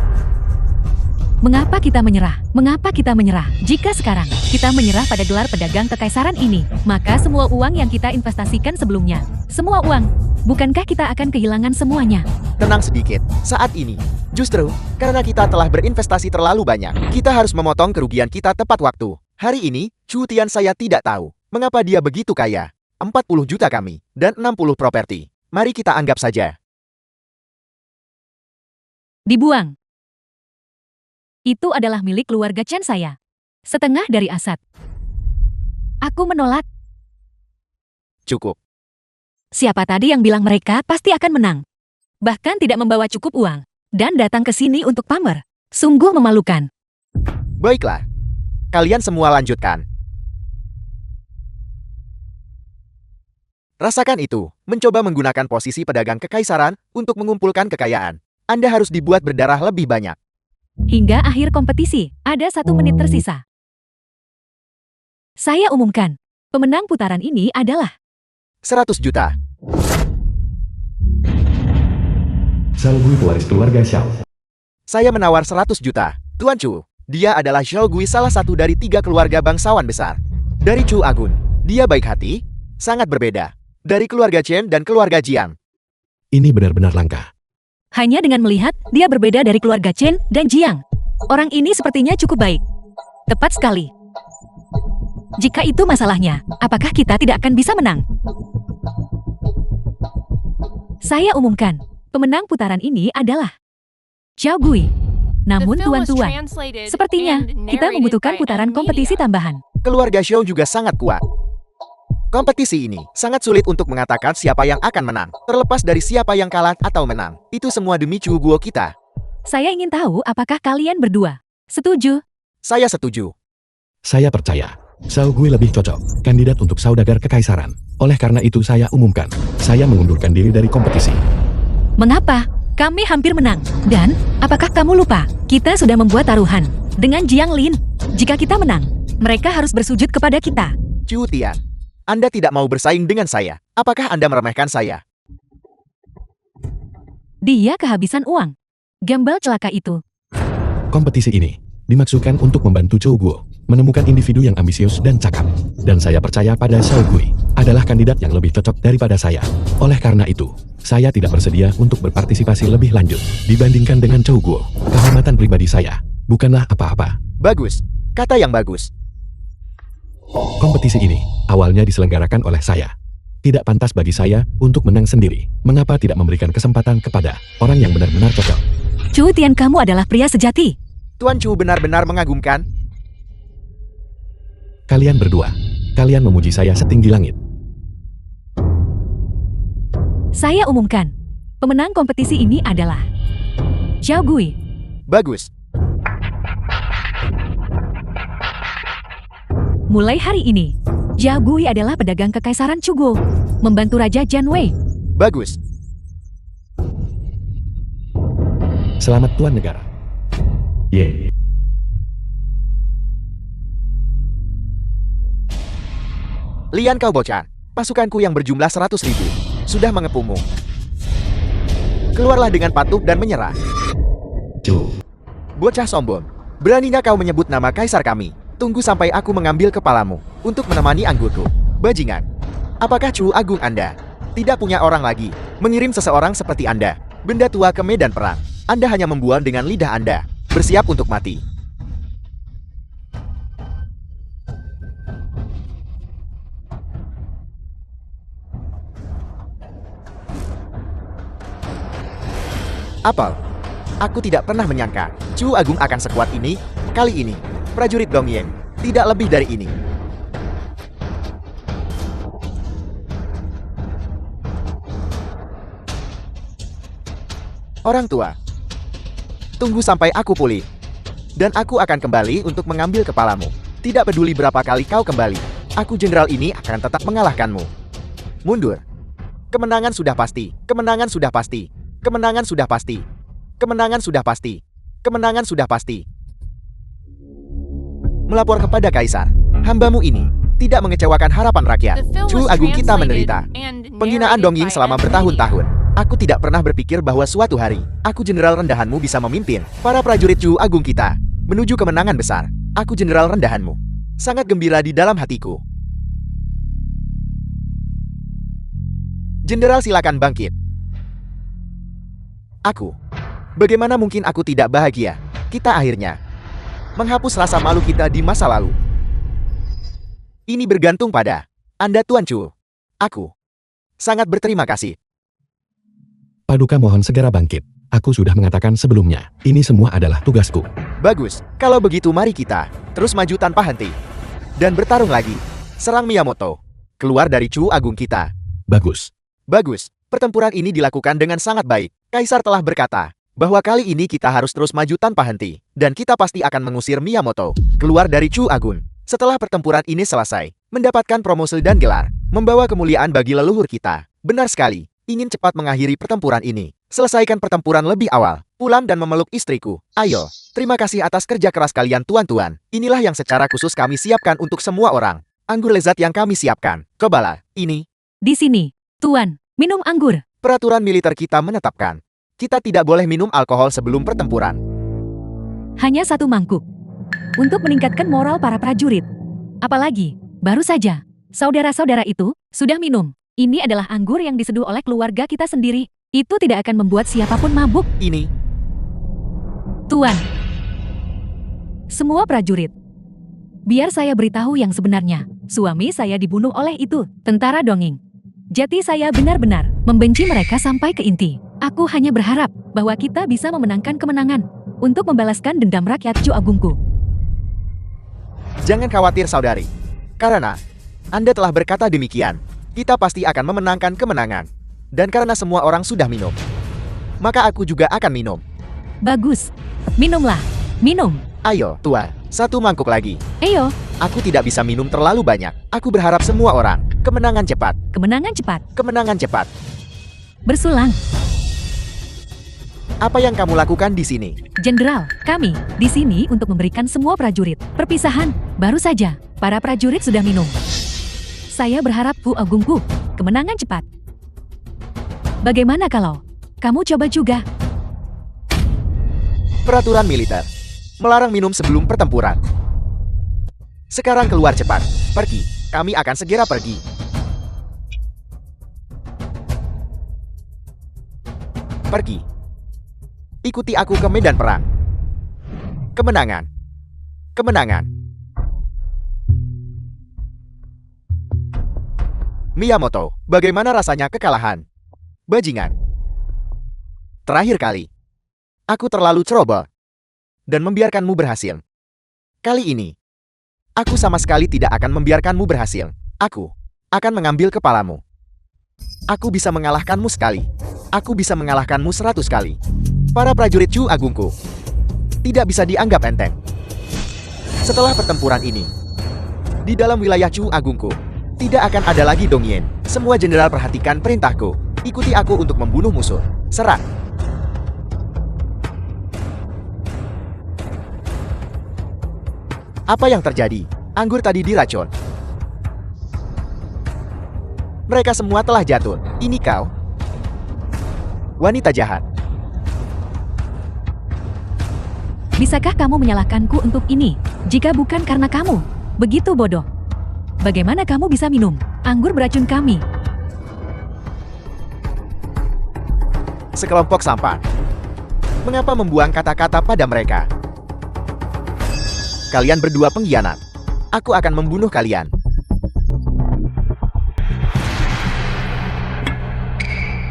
Mengapa kita menyerah? Mengapa kita menyerah? Jika sekarang kita menyerah pada gelar pedagang kekaisaran ini, maka semua uang yang kita investasikan sebelumnya, semua uang, bukankah kita akan kehilangan semuanya? Tenang sedikit, saat ini. Justru, karena kita telah berinvestasi terlalu banyak, kita harus memotong kerugian kita tepat waktu. Hari ini, Chu Tian saya tidak tahu mengapa dia begitu kaya. 40 juta kami, dan 60 properti. Mari kita anggap saja. Dibuang. Itu adalah milik keluarga Chen saya. Setengah dari aset. Aku menolak. Cukup. Siapa tadi yang bilang mereka pasti akan menang? Bahkan tidak membawa cukup uang. Dan datang ke sini untuk pamer. Sungguh memalukan. Baiklah. Kalian semua lanjutkan. Rasakan itu, mencoba menggunakan posisi pedagang kekaisaran untuk mengumpulkan kekayaan. Anda harus dibuat berdarah lebih banyak. Hingga akhir kompetisi, ada 1 menit tersisa. Saya umumkan, pemenang putaran ini adalah 100 juta. Xiao Gui pewaris keluarga Xiao. Saya menawar 100 juta. Tuan Chu, dia adalah Xiao Gui, salah satu dari 3 keluarga bangsawan besar. Dari Chu Agun, dia baik hati, sangat berbeda. Dari keluarga Chen dan keluarga Jiang. Ini benar-benar langka. hanya dengan melihat dia berbeda dari keluarga Chen dan Jiang. Orang ini sepertinya cukup baik. Tepat sekali. Jika itu masalahnya, apakah kita tidak akan bisa menang? Saya umumkan, pemenang putaran ini adalah Xiao Gui. Namun tuan-tuan, sepertinya kita membutuhkan putaran kompetisi tambahan. Keluarga Xiao juga sangat kuat. Kompetisi ini sangat sulit untuk mengatakan siapa yang akan menang. Terlepas dari siapa yang kalah atau menang, itu semua demi Chu Guo kita. Saya ingin tahu apakah kalian berdua setuju? Saya setuju. Saya percaya, Xiao Gui lebih cocok, kandidat untuk saudagar kekaisaran. Oleh karena itu saya umumkan, saya mengundurkan diri dari kompetisi. Mengapa? Kami hampir menang. Dan, apakah kamu lupa? Kita sudah membuat taruhan dengan Jiang Lin. Jika kita menang, mereka harus bersujud kepada kita. Chu Tian, Anda tidak mau bersaing dengan saya. Apakah Anda meremehkan saya? Dia kehabisan uang. Gembel celaka itu. Kompetisi ini dimaksudkan untuk membantu Xiao Guo menemukan individu yang ambisius dan cakap. Dan saya percaya pada Xiao Gui adalah kandidat yang lebih cocok daripada saya. Oleh karena itu, saya tidak bersedia untuk berpartisipasi lebih lanjut dibandingkan dengan Xiao Guo. Kehormatan pribadi saya bukanlah apa-apa. Bagus. Kata yang bagus. Kompetisi ini awalnya diselenggarakan oleh saya. Tidak pantas bagi saya untuk menang sendiri. Mengapa tidak memberikan kesempatan kepada orang yang benar-benar cocok? Chu Tian, kamu adalah pria sejati. Tuan Chu benar-benar mengagumkan. Kalian berdua, kalian memuji saya setinggi langit. Saya umumkan, pemenang kompetisi ini adalah Xiao Gui. Bagus. Mulai hari ini, Xiao Gui adalah pedagang kekaisaran Chugo, membantu Raja Janwei. Bagus. Selamat Tuan Negara. Ye. Lian kau bocah, pasukanku yang berjumlah 100.000 sudah mengepungmu. Keluarlah dengan patuh dan menyerah. Chu. Bocah sombong, beraninya kau menyebut nama kaisar kami. Tunggu sampai aku mengambil kepalamu untuk menemani anggurku. Bajingan. Apakah Chu Agung Anda tidak punya orang lagi mengirim seseorang seperti Anda, benda tua ke medan perang? Anda hanya membual dengan lidah Anda, bersiap untuk mati. Apel, aku tidak pernah menyangka Chu Agung akan sekuat ini. Kali ini, prajurit Dongying tidak lebih dari ini. Orang tua, tunggu sampai aku pulih, dan aku akan kembali untuk mengambil kepalamu. Tidak peduli berapa kali kau kembali, aku jenderal ini akan tetap mengalahkanmu. Mundur. Kemenangan sudah pasti. Kemenangan sudah pasti. Kemenangan sudah pasti. Kemenangan sudah pasti. Kemenangan sudah pasti. Melapor kepada Kaisar, hambamu ini tidak mengecewakan harapan rakyat. The film Chu was Agung kita translated menderita. and Penghinaan narrated Dongying by selama M. bertahun-tahun. Aku tidak pernah berpikir bahwa suatu hari, aku jenderal rendahanmu bisa memimpin para prajurit Chu Agung kita menuju kemenangan besar. Aku jenderal rendahanmu. Sangat gembira di dalam hatiku. Jenderal silakan bangkit. Aku. Bagaimana mungkin aku tidak bahagia? Kita akhirnya menghapus rasa malu kita di masa lalu. Ini bergantung pada Anda Tuan Chu. Aku sangat berterima kasih. Paduka mohon segera bangkit. Aku sudah mengatakan sebelumnya, ini semua adalah tugasku. Bagus, kalau begitu mari kita terus maju tanpa henti. Dan bertarung lagi. Serang Miyamoto. Keluar dari Chu Agung kita. Bagus. Bagus, pertempuran ini dilakukan dengan sangat baik. Kaisar telah berkata bahwa kali ini kita harus terus maju tanpa henti. Dan kita pasti akan mengusir Miyamoto keluar dari Chu Agung. Setelah pertempuran ini selesai, mendapatkan promosi dan gelar, membawa kemuliaan bagi leluhur kita. Benar sekali, ingin cepat mengakhiri pertempuran ini. Selesaikan pertempuran lebih awal, pulang dan memeluk istriku. Ayo, terima kasih atas kerja keras kalian tuan-tuan. Inilah yang secara khusus kami siapkan untuk semua orang. Anggur lezat yang kami siapkan. Kebala, ini. Di sini, Tuan, minum anggur. Peraturan militer kita menetapkan. Kita tidak boleh minum alkohol sebelum pertempuran. Hanya satu mangkuk. Untuk meningkatkan moral para prajurit. Apalagi, baru saja, saudara-saudara itu sudah minum. Ini adalah anggur yang diseduh oleh keluarga kita sendiri. Itu tidak akan membuat siapapun mabuk. Ini. Tuan. Semua prajurit. Biar saya beritahu yang sebenarnya. Suami saya dibunuh oleh itu, tentara Dongying. Jadi saya benar-benar membenci mereka sampai ke inti. Aku hanya berharap bahwa kita bisa memenangkan kemenangan untuk membalaskan dendam rakyat Chu Agungku. Jangan khawatir saudari. Karena Anda telah berkata demikian, kita pasti akan memenangkan kemenangan. Dan karena semua orang sudah minum, maka aku juga akan minum. Bagus. Minumlah. Minum. Ayo, tua, satu mangkuk lagi. Ayo, Aku tidak bisa minum terlalu banyak. Aku berharap semua orang kemenangan cepat. kemenangan cepat. Kemenangan cepat. Bersulang. Apa yang kamu lakukan di sini? Jenderal, kami di sini untuk memberikan semua prajurit perpisahan. Baru saja, para prajurit sudah minum. Saya berharap Bu Agungku, kemenangan cepat. Bagaimana kalau kamu coba juga? Peraturan militer melarang minum sebelum pertempuran. Sekarang keluar cepat. Pergi. Kami akan segera pergi. Pergi. Ikuti aku ke medan perang. Kemenangan. Kemenangan. Miyamoto, bagaimana rasanya kekalahan? Bajingan. Terakhir kali. Aku terlalu ceroboh. Dan membiarkanmu berhasil. Kali ini, aku sama sekali tidak akan membiarkanmu berhasil. Aku akan mengambil kepalamu. Aku bisa mengalahkanmu sekali. Aku bisa mengalahkanmu 100 kali. Para prajurit Chu Agungku tidak bisa dianggap enteng. Setelah pertempuran ini, di dalam wilayah Chu Agungku, tidak akan ada lagi Dongyen. Semua jenderal perhatikan perintahku. Ikuti aku untuk membunuh musuh. Serang. Apa yang terjadi? Anggur tadi diracun. Mereka semua telah jatuh. Ini kau? Wanita jahat. Bisakah kamu menyalahkanku untuk ini? Jika bukan karena kamu, begitu bodoh. Bagaimana kamu bisa minum anggur beracun kami? Sekelompok sampah. Mengapa membuang kata-kata pada mereka? Kalian berdua pengkhianat. Aku akan membunuh kalian.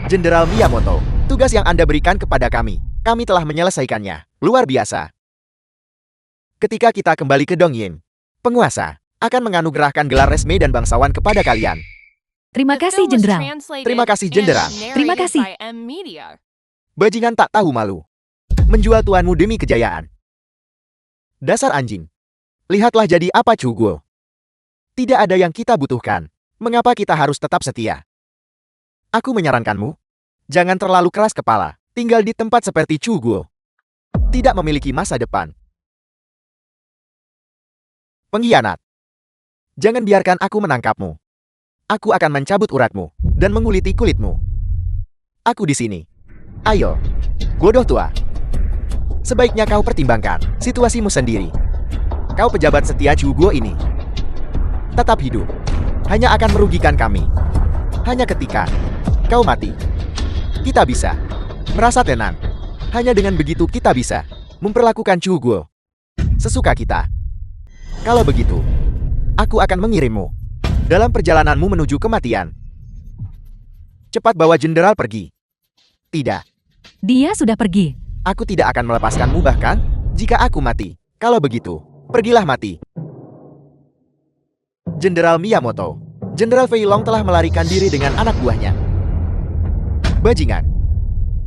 Jenderal Miyamoto, tugas yang Anda berikan kepada kami telah menyelesaikannya. Luar biasa. Ketika kita kembali ke Dongyen, penguasa akan menganugerahkan gelar resmi dan bangsawan kepada kalian. Terima The kasih, film was Jenderal. translated Terima kasih, and Jenderal. Terima narrated kasih. by M Media. Bajingan tak tahu malu. Menjual tuanmu demi kejayaan. Dasar anjing. Lihatlah jadi apa Chuguo. Tidak ada yang kita butuhkan. Mengapa kita harus tetap setia? Aku menyarankanmu, jangan terlalu keras kepala. Tinggal di tempat seperti Chuguo. Tidak memiliki masa depan. Pengkhianat. Jangan biarkan aku menangkapmu. Aku akan mencabut uratmu dan menguliti kulitmu. Aku di sini. Ayo, bodoh tua. Sebaiknya kau pertimbangkan situasimu sendiri. Kau pejabat setia Chuguo ini. Tetap hidup hanya akan merugikan kami. Hanya ketika kau mati, kita bisa merasa tenang. Hanya dengan begitu kita bisa memperlakukan Chuguo sesuka kita. Kalau begitu, aku akan mengirimmu dalam perjalananmu menuju kematian. Cepat bawa jenderal pergi. Tidak, Dia sudah pergi. aku tidak akan melepaskanmu bahkan jika aku mati. Kalau begitu, pergilah mati. Jenderal Miyamoto, Jenderal Fei Long telah melarikan diri dengan anak buahnya. Bajingan.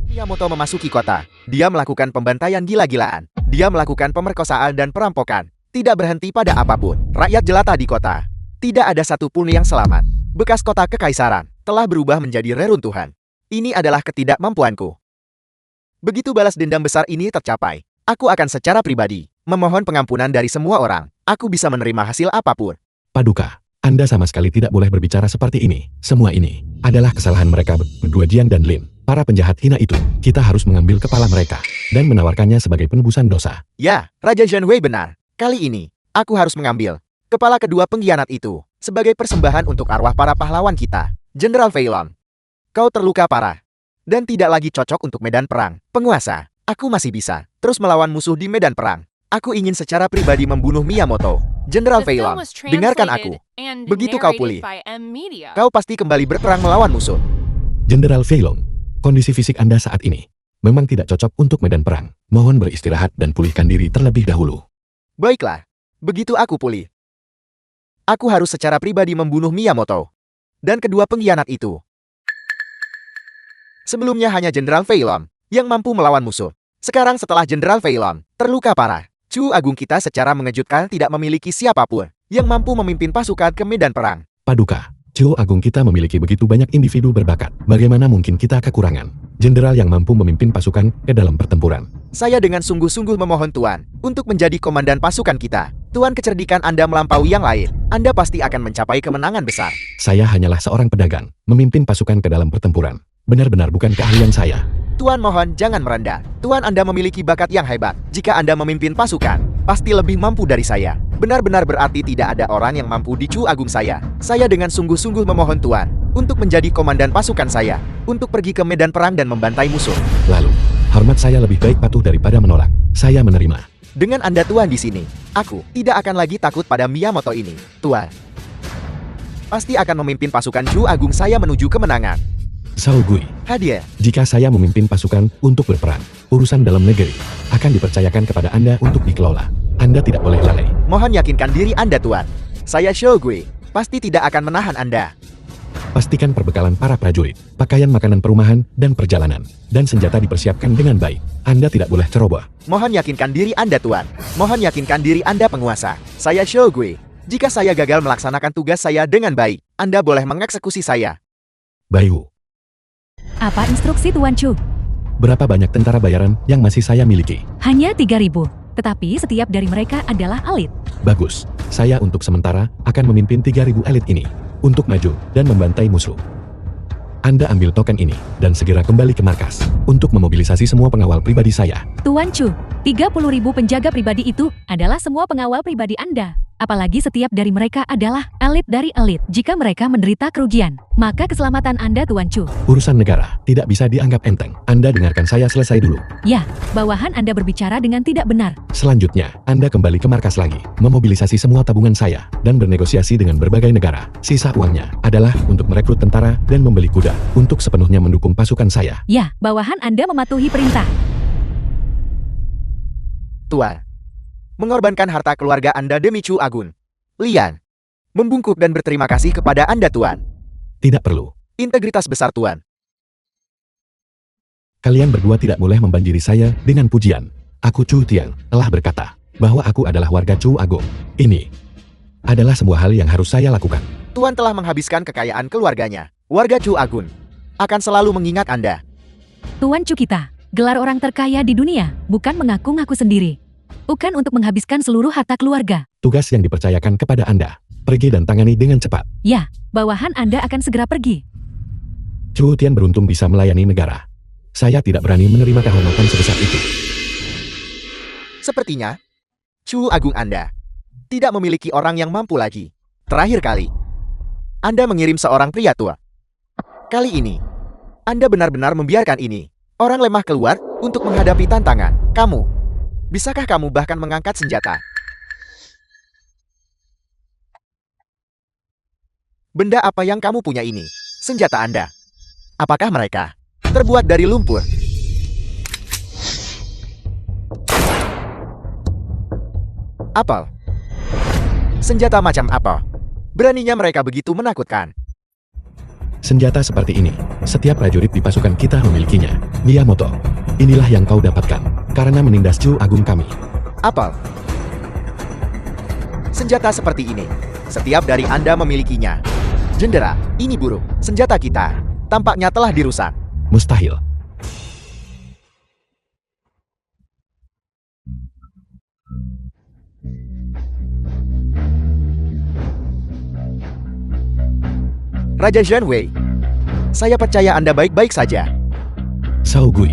Miyamoto memasuki kota. Dia melakukan pembantaian gila-gilaan. Dia melakukan pemerkosaan dan perampokan. Tidak berhenti pada apapun. Rakyat jelata di kota. Tidak ada satupun yang selamat. Bekas kota kekaisaran telah berubah menjadi reruntuhan. Ini adalah ketidakmampuanku. Begitu balas dendam besar ini tercapai, aku akan secara pribadi memohon pengampunan dari semua orang. Aku bisa menerima hasil apapun. Paduka, Anda sama sekali tidak boleh berbicara seperti ini. Semua ini adalah kesalahan mereka berdua, Jian dan Lin. Para penjahat hina itu, kita harus mengambil kepala mereka dan menawarkannya sebagai penebusan dosa. Ya, Raja Zhenwei benar. Kali ini, aku harus mengambil kepala kedua pengkhianat itu sebagai persembahan untuk arwah para pahlawan kita. Jenderal Fei Long, kau terluka parah dan tidak lagi cocok untuk medan perang. Penguasa, aku masih bisa terus melawan musuh di medan perang. Aku ingin secara pribadi membunuh Miyamoto. Jenderal The Fei film Long, was dengarkan aku. translated and Begitu kau narrated pulih, by M Media. kau pasti kembali berperang melawan musuh. Jenderal Fei Long, kondisi fisik Anda saat ini memang tidak cocok untuk medan perang. Mohon beristirahat dan pulihkan diri terlebih dahulu. Baiklah, begitu aku pulih, aku harus secara pribadi membunuh Miyamoto dan kedua pengkhianat itu. Sebelumnya hanya Jenderal Fei Long yang mampu melawan musuh. Sekarang setelah Jenderal Fei Long terluka parah, Chu Agung kita secara mengejutkan tidak memiliki siapapun yang mampu memimpin pasukan ke medan perang. Paduka, Chu Agung kita memiliki begitu banyak individu berbakat. Bagaimana mungkin kita kekurangan jenderal yang mampu memimpin pasukan ke dalam pertempuran? Saya dengan sungguh-sungguh memohon Tuan untuk menjadi komandan pasukan kita. Tuan, kecerdikan Anda melampaui yang lain. Anda pasti akan mencapai kemenangan besar. Saya hanyalah seorang pedagang, memimpin pasukan ke dalam pertempuran. Benar-benar bukan keahlian saya. Tuan, mohon jangan merendah. Tuan, Anda memiliki bakat yang hebat. Jika Anda memimpin pasukan, pasti lebih mampu dari saya. Benar-benar berarti tidak ada orang yang mampu di Chu Agung saya. Saya dengan sungguh-sungguh memohon Tuan untuk menjadi komandan pasukan saya, untuk pergi ke medan perang dan membantai musuh. Lalu, hormat saya lebih baik patuh daripada menolak. Saya menerima. Dengan Anda Tuan di sini, aku tidak akan lagi takut pada Miyamoto ini. Tuan. pasti akan memimpin pasukan Chu Agung saya menuju kemenangan. Shao Gui, Hadiah. jika saya memimpin pasukan untuk berperang, urusan dalam negeri akan dipercayakan kepada Anda untuk dikelola. Anda tidak boleh lalai. Mohon yakinkan diri Anda, Tuan. Saya Shao Gui, pasti tidak akan menahan Anda. Pastikan perbekalan para prajurit, pakaian makanan perumahan, dan perjalanan, dan senjata dipersiapkan dengan baik. Anda tidak boleh ceroboh. Mohon yakinkan diri Anda, Tuan. Mohon yakinkan diri Anda, penguasa. Saya Shao Gui. Jika saya gagal melaksanakan tugas saya dengan baik, Anda boleh mengeksekusi saya. Baihu, Apa instruksi Tuan Chu? berapa banyak tentara bayaran yang masih saya miliki? Hanya 3.000. Tetapi setiap dari mereka adalah elit. Bagus, saya untuk sementara akan memimpin 3.000 elit ini untuk maju dan membantai musuh. Anda ambil token ini dan segera kembali ke markas untuk memobilisasi semua pengawal pribadi saya. Tuan Chu, 30.000 penjaga pribadi itu adalah semua pengawal pribadi Anda. Apalagi setiap dari mereka adalah elit dari elit. Jika mereka menderita kerugian, maka keselamatan Anda, Tuan Chu. Urusan negara tidak bisa dianggap enteng. Anda dengarkan saya selesai dulu. Ya, bawahan Anda berbicara dengan tidak benar. Selanjutnya, Anda kembali ke markas lagi, memobilisasi semua tabungan saya, dan bernegosiasi dengan berbagai negara. Sisa uangnya adalah untuk merekrut tentara dan membeli kuda untuk sepenuhnya mendukung pasukan saya. Ya, bawahan Anda mematuhi perintah. Tuan. Mengorbankan harta keluarga Anda demi Chu Agun. Lian. Membungkuk dan berterima kasih kepada Anda, Tuan. Tidak perlu. Integritas besar, Tuan. Kalian berdua tidak boleh membanjiri saya dengan pujian. Aku Chu Tian telah berkata bahwa aku adalah warga Chu Agung. Ini adalah sebuah hal yang harus saya lakukan. Tuan telah menghabiskan kekayaan keluarganya. Warga Chu Agun akan selalu mengingat Anda. Tuan Chu kita, gelar orang terkaya di dunia, bukan mengaku-ngaku sendiri. Bukan untuk menghabiskan seluruh harta keluarga. Tugas yang dipercayakan kepada Anda. Pergi dan tangani dengan cepat. Ya, bawahan Anda akan segera pergi. Chu Tian beruntung bisa melayani negara. Saya tidak berani menerima kehormatan sebesar itu. Sepertinya, Chu Agung Anda tidak memiliki orang yang mampu lagi. Terakhir kali, Anda mengirim seorang pria tua. Kali ini, Anda benar-benar membiarkan ini. Orang lemah keluar untuk menghadapi tantangan. Bisakah kamu bahkan mengangkat senjata? Benda apa yang kamu punya ini? Senjata Anda. Apakah mereka terbuat dari lumpur? Apel. Senjata macam apa? Beraninya mereka begitu menakutkan. Senjata seperti ini, setiap prajurit di pasukan kita memilikinya. Miyamoto, inilah yang kau dapatkan karena menindas Chu Agung kami. Apel. Senjata seperti ini, setiap dari Anda memilikinya. Jendera, ini buruk. Senjata kita tampaknya telah dirusak. Mustahil. Raja Zhenwei, saya percaya Anda baik-baik saja. Shao Gui,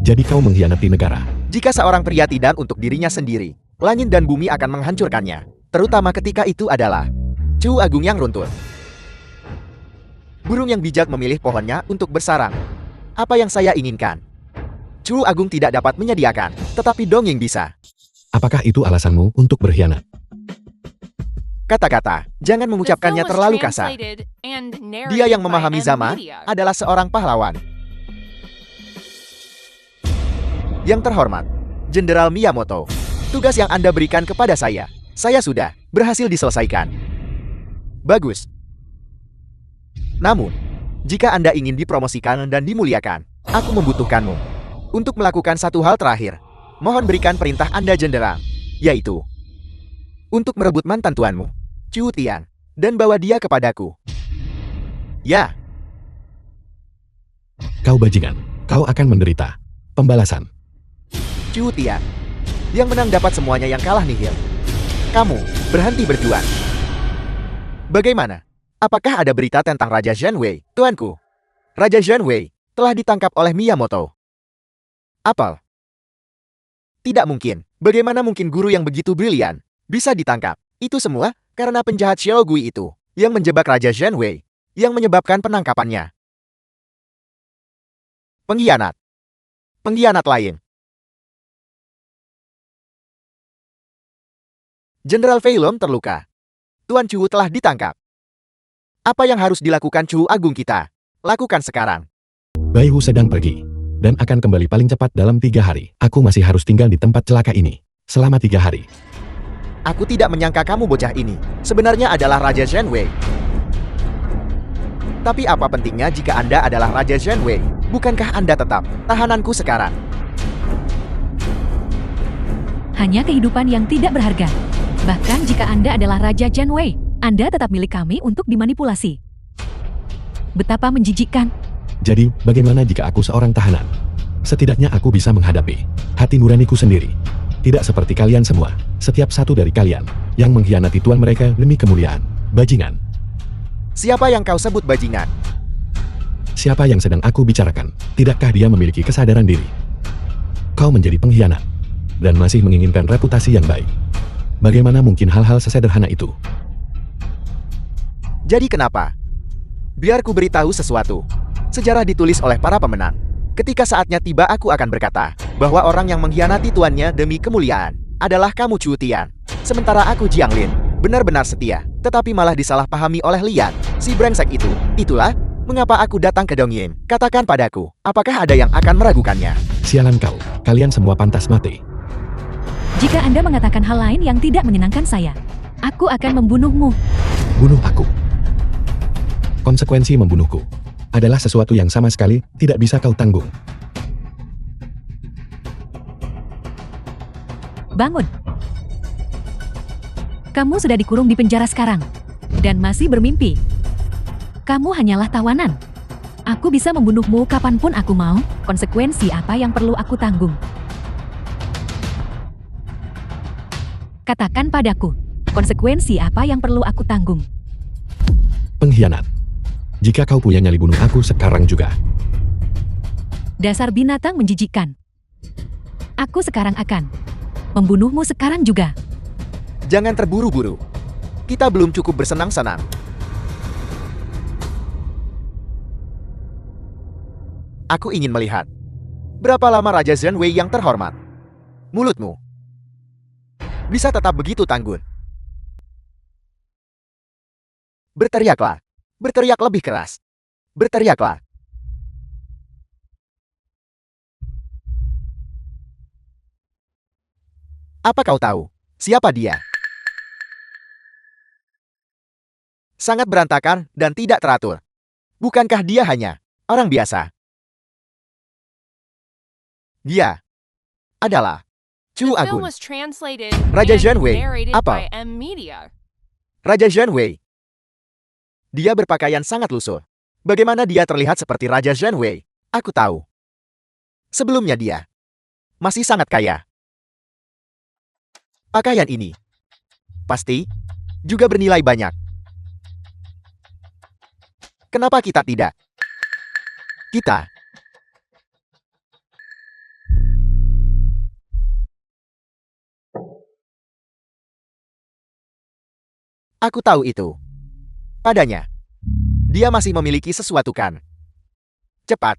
jadi kau mengkhianati negara. Jika seorang pria tidak untuk dirinya sendiri, langit dan bumi akan menghancurkannya. Terutama ketika itu adalah Chu Agung yang runtuh. Burung yang bijak memilih pohonnya untuk bersarang. Apa yang saya inginkan? Chu Agung tidak dapat menyediakan, tetapi dongeng bisa. Apakah itu alasanmu untuk berkhianat? Kata-kata, jangan The mengucapkannya film was terlalu kasar. translated and Dia yang narrated by memahami M zaman Media. adalah seorang pahlawan. Yang terhormat, Jenderal Miyamoto. Tugas yang Anda berikan kepada saya sudah berhasil diselesaikan. Bagus. Namun, jika Anda ingin dipromosikan dan dimuliakan, aku membutuhkanmu untuk melakukan satu hal terakhir. Mohon berikan perintah Anda, Jenderal, yaitu untuk merebut mantan tuanmu, Chu Tian, dan bawa dia kepadaku. Ya, Kau bajingan, kau akan menderita pembalasan. Chu Tian. Yang menang dapat semuanya, yang kalah nihil. Kamu berhenti berjuang. Bagaimana? Apakah ada berita tentang Raja Zhenwei, tuanku? Raja Zhenwei telah ditangkap oleh Miyamoto. Apel. Tidak mungkin. Bagaimana mungkin guru yang begitu brilian bisa ditangkap? Itu semua karena penjahat Xiao Gui itu yang menjebak Raja Zhenwei, yang menyebabkan penangkapannya. Pengkhianat. Pengkhianat lain. Jenderal Fei Long terluka. Tuan Chu telah ditangkap. Apa yang harus dilakukan Chu Agung kita? Lakukan sekarang. Bai Hu sedang pergi, dan akan kembali paling cepat dalam 3 hari. Aku masih harus tinggal di tempat celaka ini, selama 3 hari. Aku tidak menyangka kamu bocah ini sebenarnya adalah Raja Zhen Wei. Tapi apa pentingnya jika Anda adalah Raja Zhen Wei? Bukankah Anda tetap tahananku sekarang? Hanya kehidupan yang tidak berharga. Bahkan jika Anda adalah Raja Zhen Wei, Anda tetap milik kami untuk dimanipulasi. Betapa menjijikkan. Jadi, bagaimana jika aku seorang tahanan? Setidaknya aku bisa menghadapi hati nuraniku sendiri. Tidak seperti kalian semua, setiap satu dari kalian yang mengkhianati tuan mereka demi kemuliaan. Bajingan. Siapa yang kau sebut bajingan? Siapa yang sedang aku bicarakan? Tidakkah dia memiliki kesadaran diri? Kau menjadi pengkhianat dan masih menginginkan reputasi yang baik. Bagaimana mungkin hal-hal sesederhana itu? Jadi kenapa? Biar ku beritahu sesuatu. Sejarah ditulis oleh para pemenang. Ketika saatnya tiba aku akan berkata bahwa orang yang mengkhianati tuannya demi kemuliaan adalah kamu Chu Tian. Sementara aku Jiang Lin benar-benar setia, tetapi malah disalahpahami oleh Lian, si brengsek itu. Itulah mengapa aku datang ke Dongyin. Katakan padaku, apakah ada yang akan meragukannya? Sialan kau, kalian semua pantas mati. Jika Anda mengatakan hal lain yang tidak menyenangkan saya, aku akan membunuhmu. Bunuh aku. Konsekuensi membunuhku adalah sesuatu yang sama sekali tidak bisa kau tanggung. Bangun. Kamu sudah dikurung di penjara sekarang, dan masih bermimpi. Kamu hanyalah tawanan. Aku bisa membunuhmu kapanpun aku mau, konsekuensi apa yang perlu aku tanggung? Katakan padaku, konsekuensi apa yang perlu aku tanggung? Pengkhianat. Jika kau punya nyali bunuh aku sekarang juga. Dasar binatang menjijikkan. Aku sekarang akan membunuhmu sekarang juga. Jangan terburu-buru. Kita belum cukup bersenang-senang. Aku ingin melihat berapa lama Raja Zhen Wei yang terhormat. Mulutmu bisa tetap begitu tangguh. Berteriaklah. Berteriak lebih keras. Berteriaklah. Apa kau tahu siapa dia? Sangat berantakan dan tidak teratur. Bukankah dia hanya orang biasa? Dia adalah Chu The film Agung. was translated Raja and Zhen Wei, narrated apa? by M Media. Raja Zhen Wei. Dia berpakaian sangat lusuh. Bagaimana dia terlihat seperti Raja Zhen Wei? Aku tahu. Sebelumnya dia masih sangat kaya. Pakaian ini pasti juga bernilai banyak. Kenapa kita tidak? Kita Aku tahu itu. Padanya, dia masih memiliki sesuatu kan? Cepat.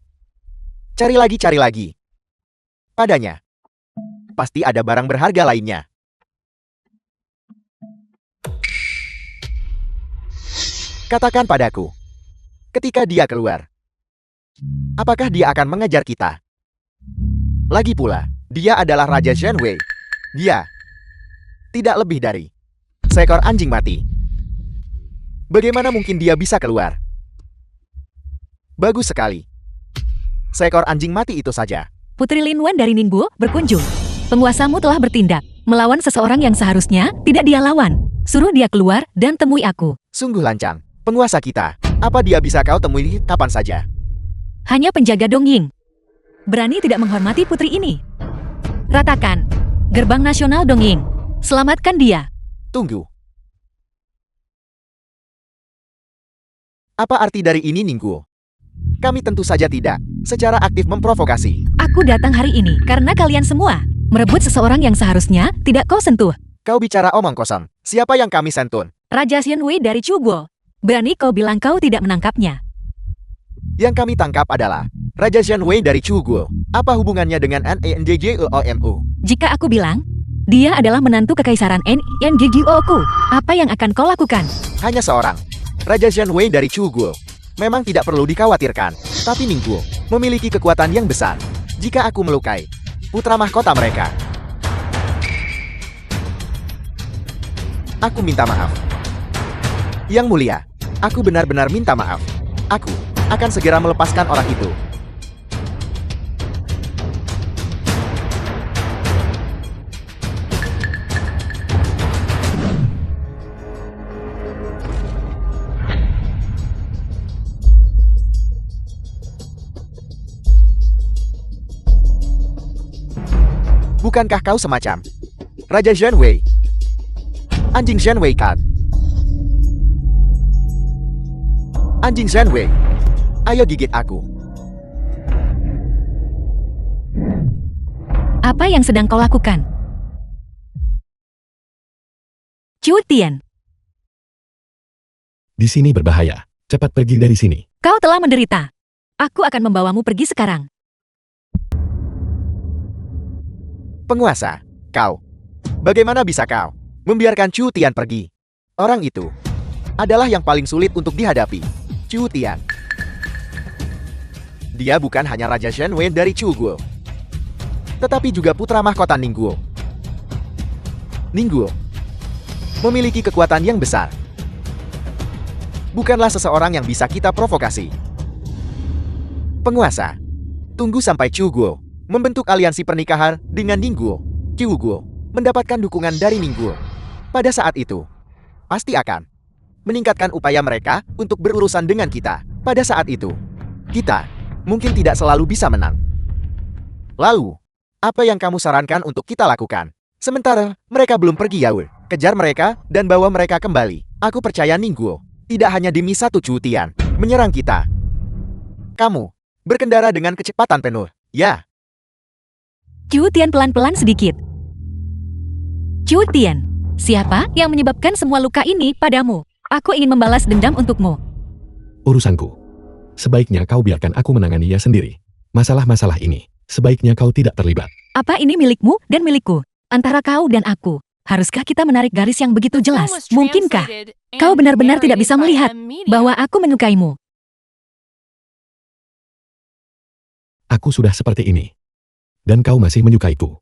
Cari lagi. Padanya, pasti ada barang berharga lainnya. Katakan padaku, ketika dia keluar, apakah dia akan mengejar kita? Lagi pula, dia adalah Raja Zhen Wei. Dia tidak lebih dari seekor anjing mati. Bagaimana mungkin dia bisa keluar? Bagus sekali. Seekor anjing mati itu saja. Putri Lin Wan dari Ningbo berkunjung. Penguasamu telah bertindak melawan seseorang yang seharusnya tidak dia lawan. Suruh dia keluar dan temui aku. Sungguh lancang. Penguasa kita. Apa dia bisa kau temui kapan saja? Hanya penjaga Dongying. Berani tidak menghormati putri ini. Ratakan. Gerbang Nasional Dongying. Selamatkan dia. Tunggu. Apa arti dari ini, Ningguo? Kami tentu saja tidak secara aktif memprovokasi. Aku datang hari ini karena kalian semua merebut seseorang yang seharusnya tidak kau sentuh. Kau bicara omong kosong. Siapa yang kami sentun? Raja Zhen Wei dari Chuguo. Berani kau bilang kau tidak menangkapnya. Yang kami tangkap adalah Raja Zhen Wei dari Chuguo. Apa hubungannya dengan NENJJOMU? Jika aku bilang, dia adalah menantu kekaisaran NENJJO-ku, apa yang akan kau lakukan? Hanya seorang Raja Zhenwei dari Chu Guo. Memang tidak perlu dikhawatirkan, tapi Ning Guo memiliki kekuatan yang besar. Jika aku melukai putra mahkota mereka, aku minta maaf. Yang mulia, aku benar-benar minta maaf. Aku akan segera melepaskan orang itu. Bukankah kau semacam Raja Zhenwei? Anjing Zhenwei kan? Anjing Zhenwei, ayo gigit aku. Apa yang sedang kau lakukan? Chu Tian, Di sini berbahaya. Cepat pergi dari sini. kau telah menderita. Aku akan membawamu pergi sekarang. Penguasa, kau. Bagaimana bisa kau membiarkan Chu Tian pergi? Orang itu adalah yang paling sulit untuk dihadapi. Chu Tian. Dia bukan hanya Raja Zhenwei dari Chu Guo, tetapi juga putra mahkota Ning Guo. Ning Guo memiliki kekuatan yang besar. Bukanlah seseorang yang bisa kita provokasi. Penguasa, tunggu sampai Chu Guo membentuk aliansi pernikahan dengan Ning Guo. Chu Guo mendapatkan dukungan dari Ning Guo. Pada saat itu, pasti akan meningkatkan upaya mereka untuk berurusan dengan kita. Pada saat itu, kita mungkin tidak selalu bisa menang. Lalu, apa yang kamu sarankan untuk kita lakukan? Sementara mereka belum pergi jauh, kejar mereka dan bawa mereka kembali. Aku percaya Ning Guo tidak hanya demi satu Chu Tian menyerang kita. Kamu berkendara dengan kecepatan penuh, ya? Chu Tian pelan-pelan sedikit. Chu Tian, siapa yang menyebabkan semua luka ini padamu? Aku ingin membalas dendam untukmu. Urusanku. Sebaiknya kau biarkan aku menanganinya sendiri. Masalah-masalah ini, sebaiknya kau tidak terlibat. Apa ini milikmu dan milikku? Antara kau dan aku. Haruskah kita menarik garis yang begitu jelas? Film was Mungkinkah translated kau and benar-benar tidak bisa narrated by melihat M Media. bahwa aku menyukaimu? Aku sudah seperti ini. Dan kau masih menyukaiku.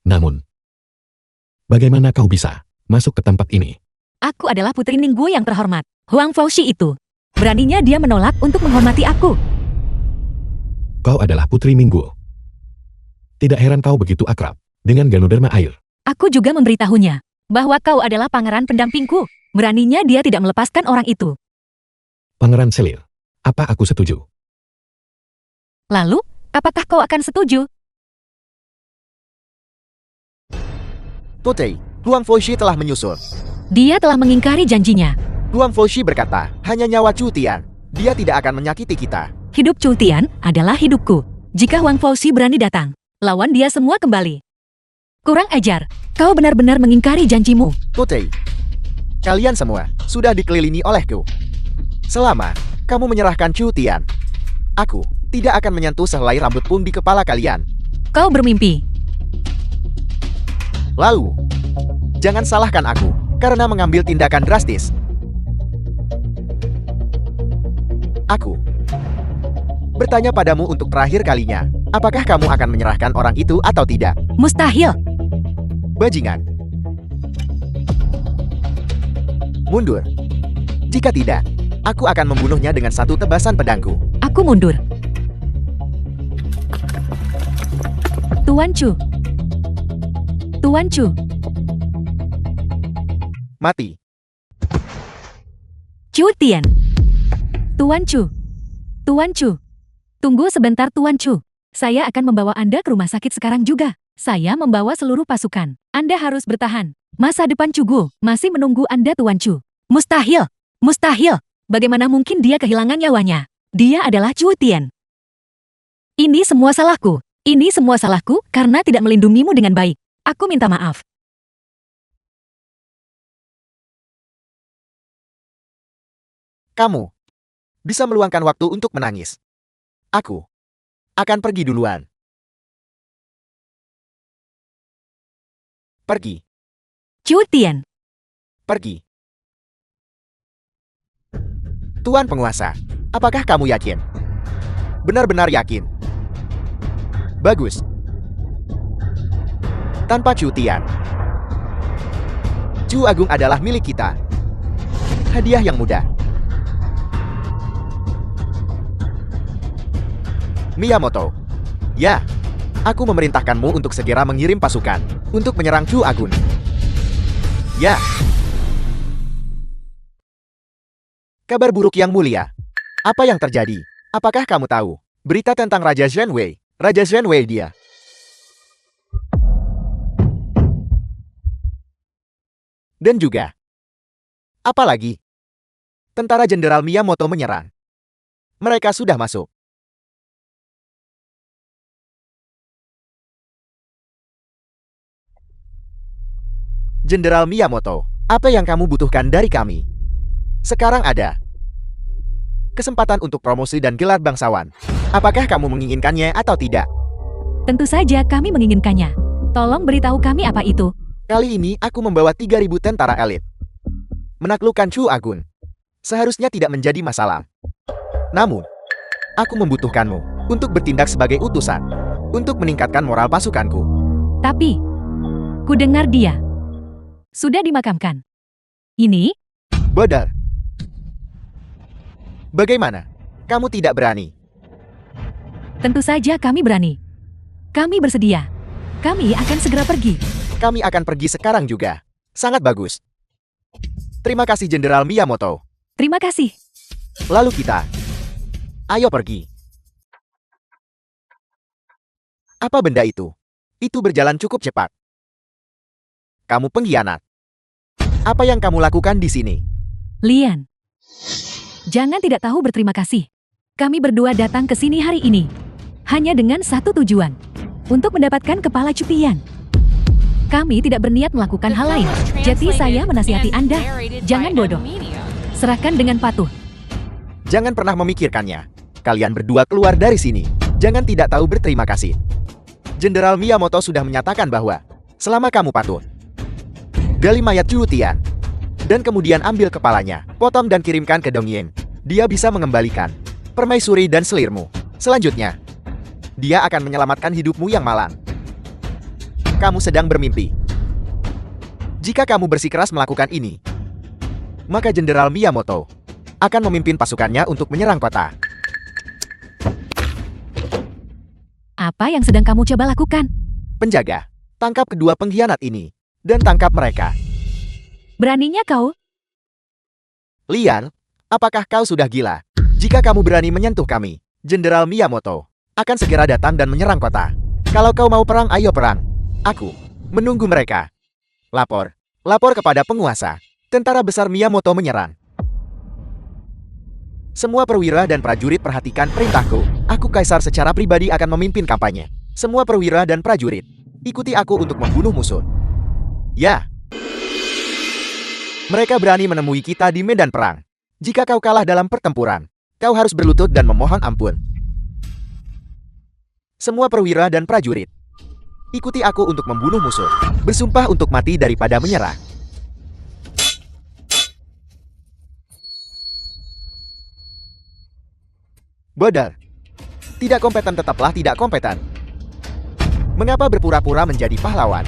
Namun, bagaimana kau bisa masuk ke tempat ini? Aku adalah putri Ning Guo yang terhormat. Huang Faoshi itu. Beraninya dia menolak untuk menghormati aku. Kau adalah putri Ning Guo. Tidak heran kau begitu akrab dengan Ganoderma Air. Aku juga memberitahunya bahwa kau adalah pangeran pendampingku. Beraninya dia tidak melepaskan orang itu. Pangeran Selir, apa aku setuju? Lalu, apakah kau akan setuju? Totei, Huang Faoshi telah menyusul. Dia telah mengingkari janjinya. Huang Faoshi berkata, hanya nyawa Chu Tian. Dia tidak akan menyakiti kita. Hidup Chu Tian adalah hidupku. Jika Huang Faoshi berani datang, lawan dia semua kembali. Kurang ajar, kau benar-benar mengingkari janjimu. Totei, kalian semua sudah dikelilingi olehku. Selama kamu menyerahkan Chu Tian, aku tidak akan menyentuh sehelai rambut pun di kepala kalian. Kau bermimpi. Lalu, jangan salahkan aku karena mengambil tindakan drastis. Aku bertanya padamu untuk terakhir kalinya, apakah kamu akan menyerahkan orang itu atau tidak? Mustahil. Bajingan. Mundur. Jika tidak, aku akan membunuhnya dengan satu tebasan pedangku. Aku mundur. Tuan Chu. Tuan Chu. Mati. Chu Tian. Tuan Chu. Tuan Chu. Tunggu sebentar Tuan Chu. Saya akan membawa Anda ke rumah sakit sekarang juga. Saya membawa seluruh pasukan. Anda harus bertahan. Masa depan Chu Guo masih menunggu Anda Tuan Chu. Mustahil. Mustahil. Bagaimana mungkin dia kehilangan nyawanya? Dia adalah Chu Tian. Ini semua salahku. Ini semua salahku karena tidak melindungimu dengan baik. Aku minta maaf. Kamu bisa meluangkan waktu untuk menangis. Aku akan pergi duluan. Pergi. Chu Tian. Pergi. Tuan penguasa, apakah kamu yakin? Benar-benar yakin? Bagus. Tanpa Chu Tian, Chu Agung adalah milik kita. Hadiah yang mudah. Miyamoto. Ya, aku memerintahkanmu untuk segera mengirim pasukan untuk menyerang Chu Agung. Ya. Kabar buruk yang mulia. Apa yang terjadi? Apakah kamu tahu berita tentang Raja Zhenwei? Raja Zhenwei dia. Dan juga, apalagi, tentara Jenderal Miyamoto menyerang. Mereka sudah masuk. Jenderal Miyamoto, apa yang kamu butuhkan dari kami? Sekarang ada kesempatan untuk promosi dan gelar bangsawan. Apakah kamu menginginkannya atau tidak? Tentu saja kami menginginkannya. Tolong beritahu kami apa itu. Kali ini aku membawa 3.000 tentara elit. Menaklukkan Chu Agung seharusnya tidak menjadi masalah. Namun, aku membutuhkanmu untuk bertindak sebagai utusan, untuk meningkatkan moral pasukanku. Tapi, ku dengar dia sudah dimakamkan. Ini? Bodar. Bagaimana? Kamu tidak berani? Tentu saja kami berani. Kami bersedia. Kami akan segera pergi. Kami akan pergi sekarang juga. Sangat bagus. Terima kasih Jenderal Miyamoto. Terima kasih. Lalu kita. Ayo pergi. Apa benda itu? Itu berjalan cukup cepat. Kamu pengkhianat. Apa yang kamu lakukan di sini? Lian. Jangan tidak tahu berterima kasih. Kami berdua datang ke sini hari ini. Hanya dengan satu tujuan. Untuk mendapatkan kepala Chu Tian. Kami tidak berniat melakukan hal lain. Jadi saya menasihati Anda. Jangan bodoh. Serahkan dengan patuh. Jangan pernah memikirkannya. Kalian berdua keluar dari sini. Jangan tidak tahu berterima kasih. Jenderal Miyamoto sudah menyatakan bahwa selama kamu patuh, gali mayat Chu Tian, dan kemudian ambil kepalanya, potong dan kirimkan ke Dongying. Dia bisa mengembalikan permaisuri dan selirmu. Selanjutnya, dia akan menyelamatkan hidupmu yang malang. Kamu sedang bermimpi. Jika kamu bersikeras melakukan ini, maka Jenderal Miyamoto akan memimpin pasukannya untuk menyerang kota. Apa yang sedang kamu coba lakukan? Penjaga, tangkap kedua pengkhianat ini, dan tangkap mereka. Beraninya kau? Lian, apakah kau sudah gila? Jika kamu berani menyentuh kami, Jenderal Miyamoto akan segera datang dan menyerang kota. Kalau kau mau perang, ayo perang. Aku menunggu mereka. Lapor. Lapor kepada penguasa. Tentara besar Miyamoto menyerang. Semua perwira dan prajurit perhatikan perintahku. Aku kaisar secara pribadi akan memimpin kampanye. Semua perwira dan prajurit, ikuti aku untuk membunuh musuh. Ya. Mereka berani menemui kita di medan perang. Jika kau kalah dalam pertempuran, kau harus berlutut dan memohon ampun. Semua perwira dan prajurit, ikuti aku untuk membunuh musuh. Bersumpah untuk mati daripada menyerah. Bodar. Tidak kompeten tetaplah tidak kompeten. Mengapa berpura-pura menjadi pahlawan?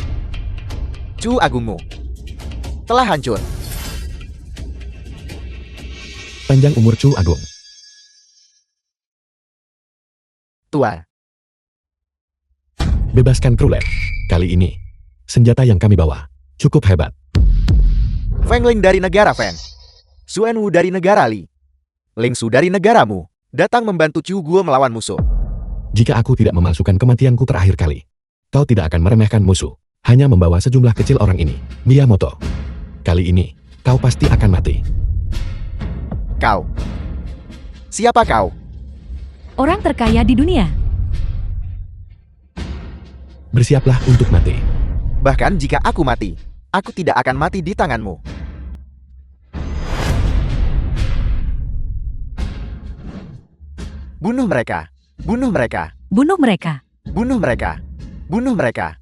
Chu Agungmu telah hancur. Panjang umur Chu Agung. Tuan. Bebaskan Krulet. Kali ini, senjata yang kami bawa cukup hebat. Feng Ling dari negara Fen. Suen Wu dari negara Li. Ling Su dari negaramu datang membantu Chu Guo melawan musuh. Jika aku tidak memasukkan kematianku terakhir kali, kau tidak akan meremehkan musuh. Hanya membawa sejumlah kecil orang ini, Miyamoto. Kali ini, kau pasti akan mati. Kau. Siapa kau? Orang terkaya di dunia. Bersiaplah untuk mati. Bahkan jika aku mati, aku tidak akan mati di tanganmu. Bunuh mereka. Bunuh mereka. Bunuh mereka. Bunuh mereka. Bunuh mereka.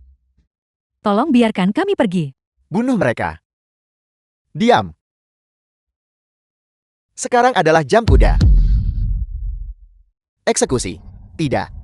Tolong biarkan kami pergi. Bunuh mereka. Diam. Sekarang adalah jam kuda. Eksekusi. Tidak.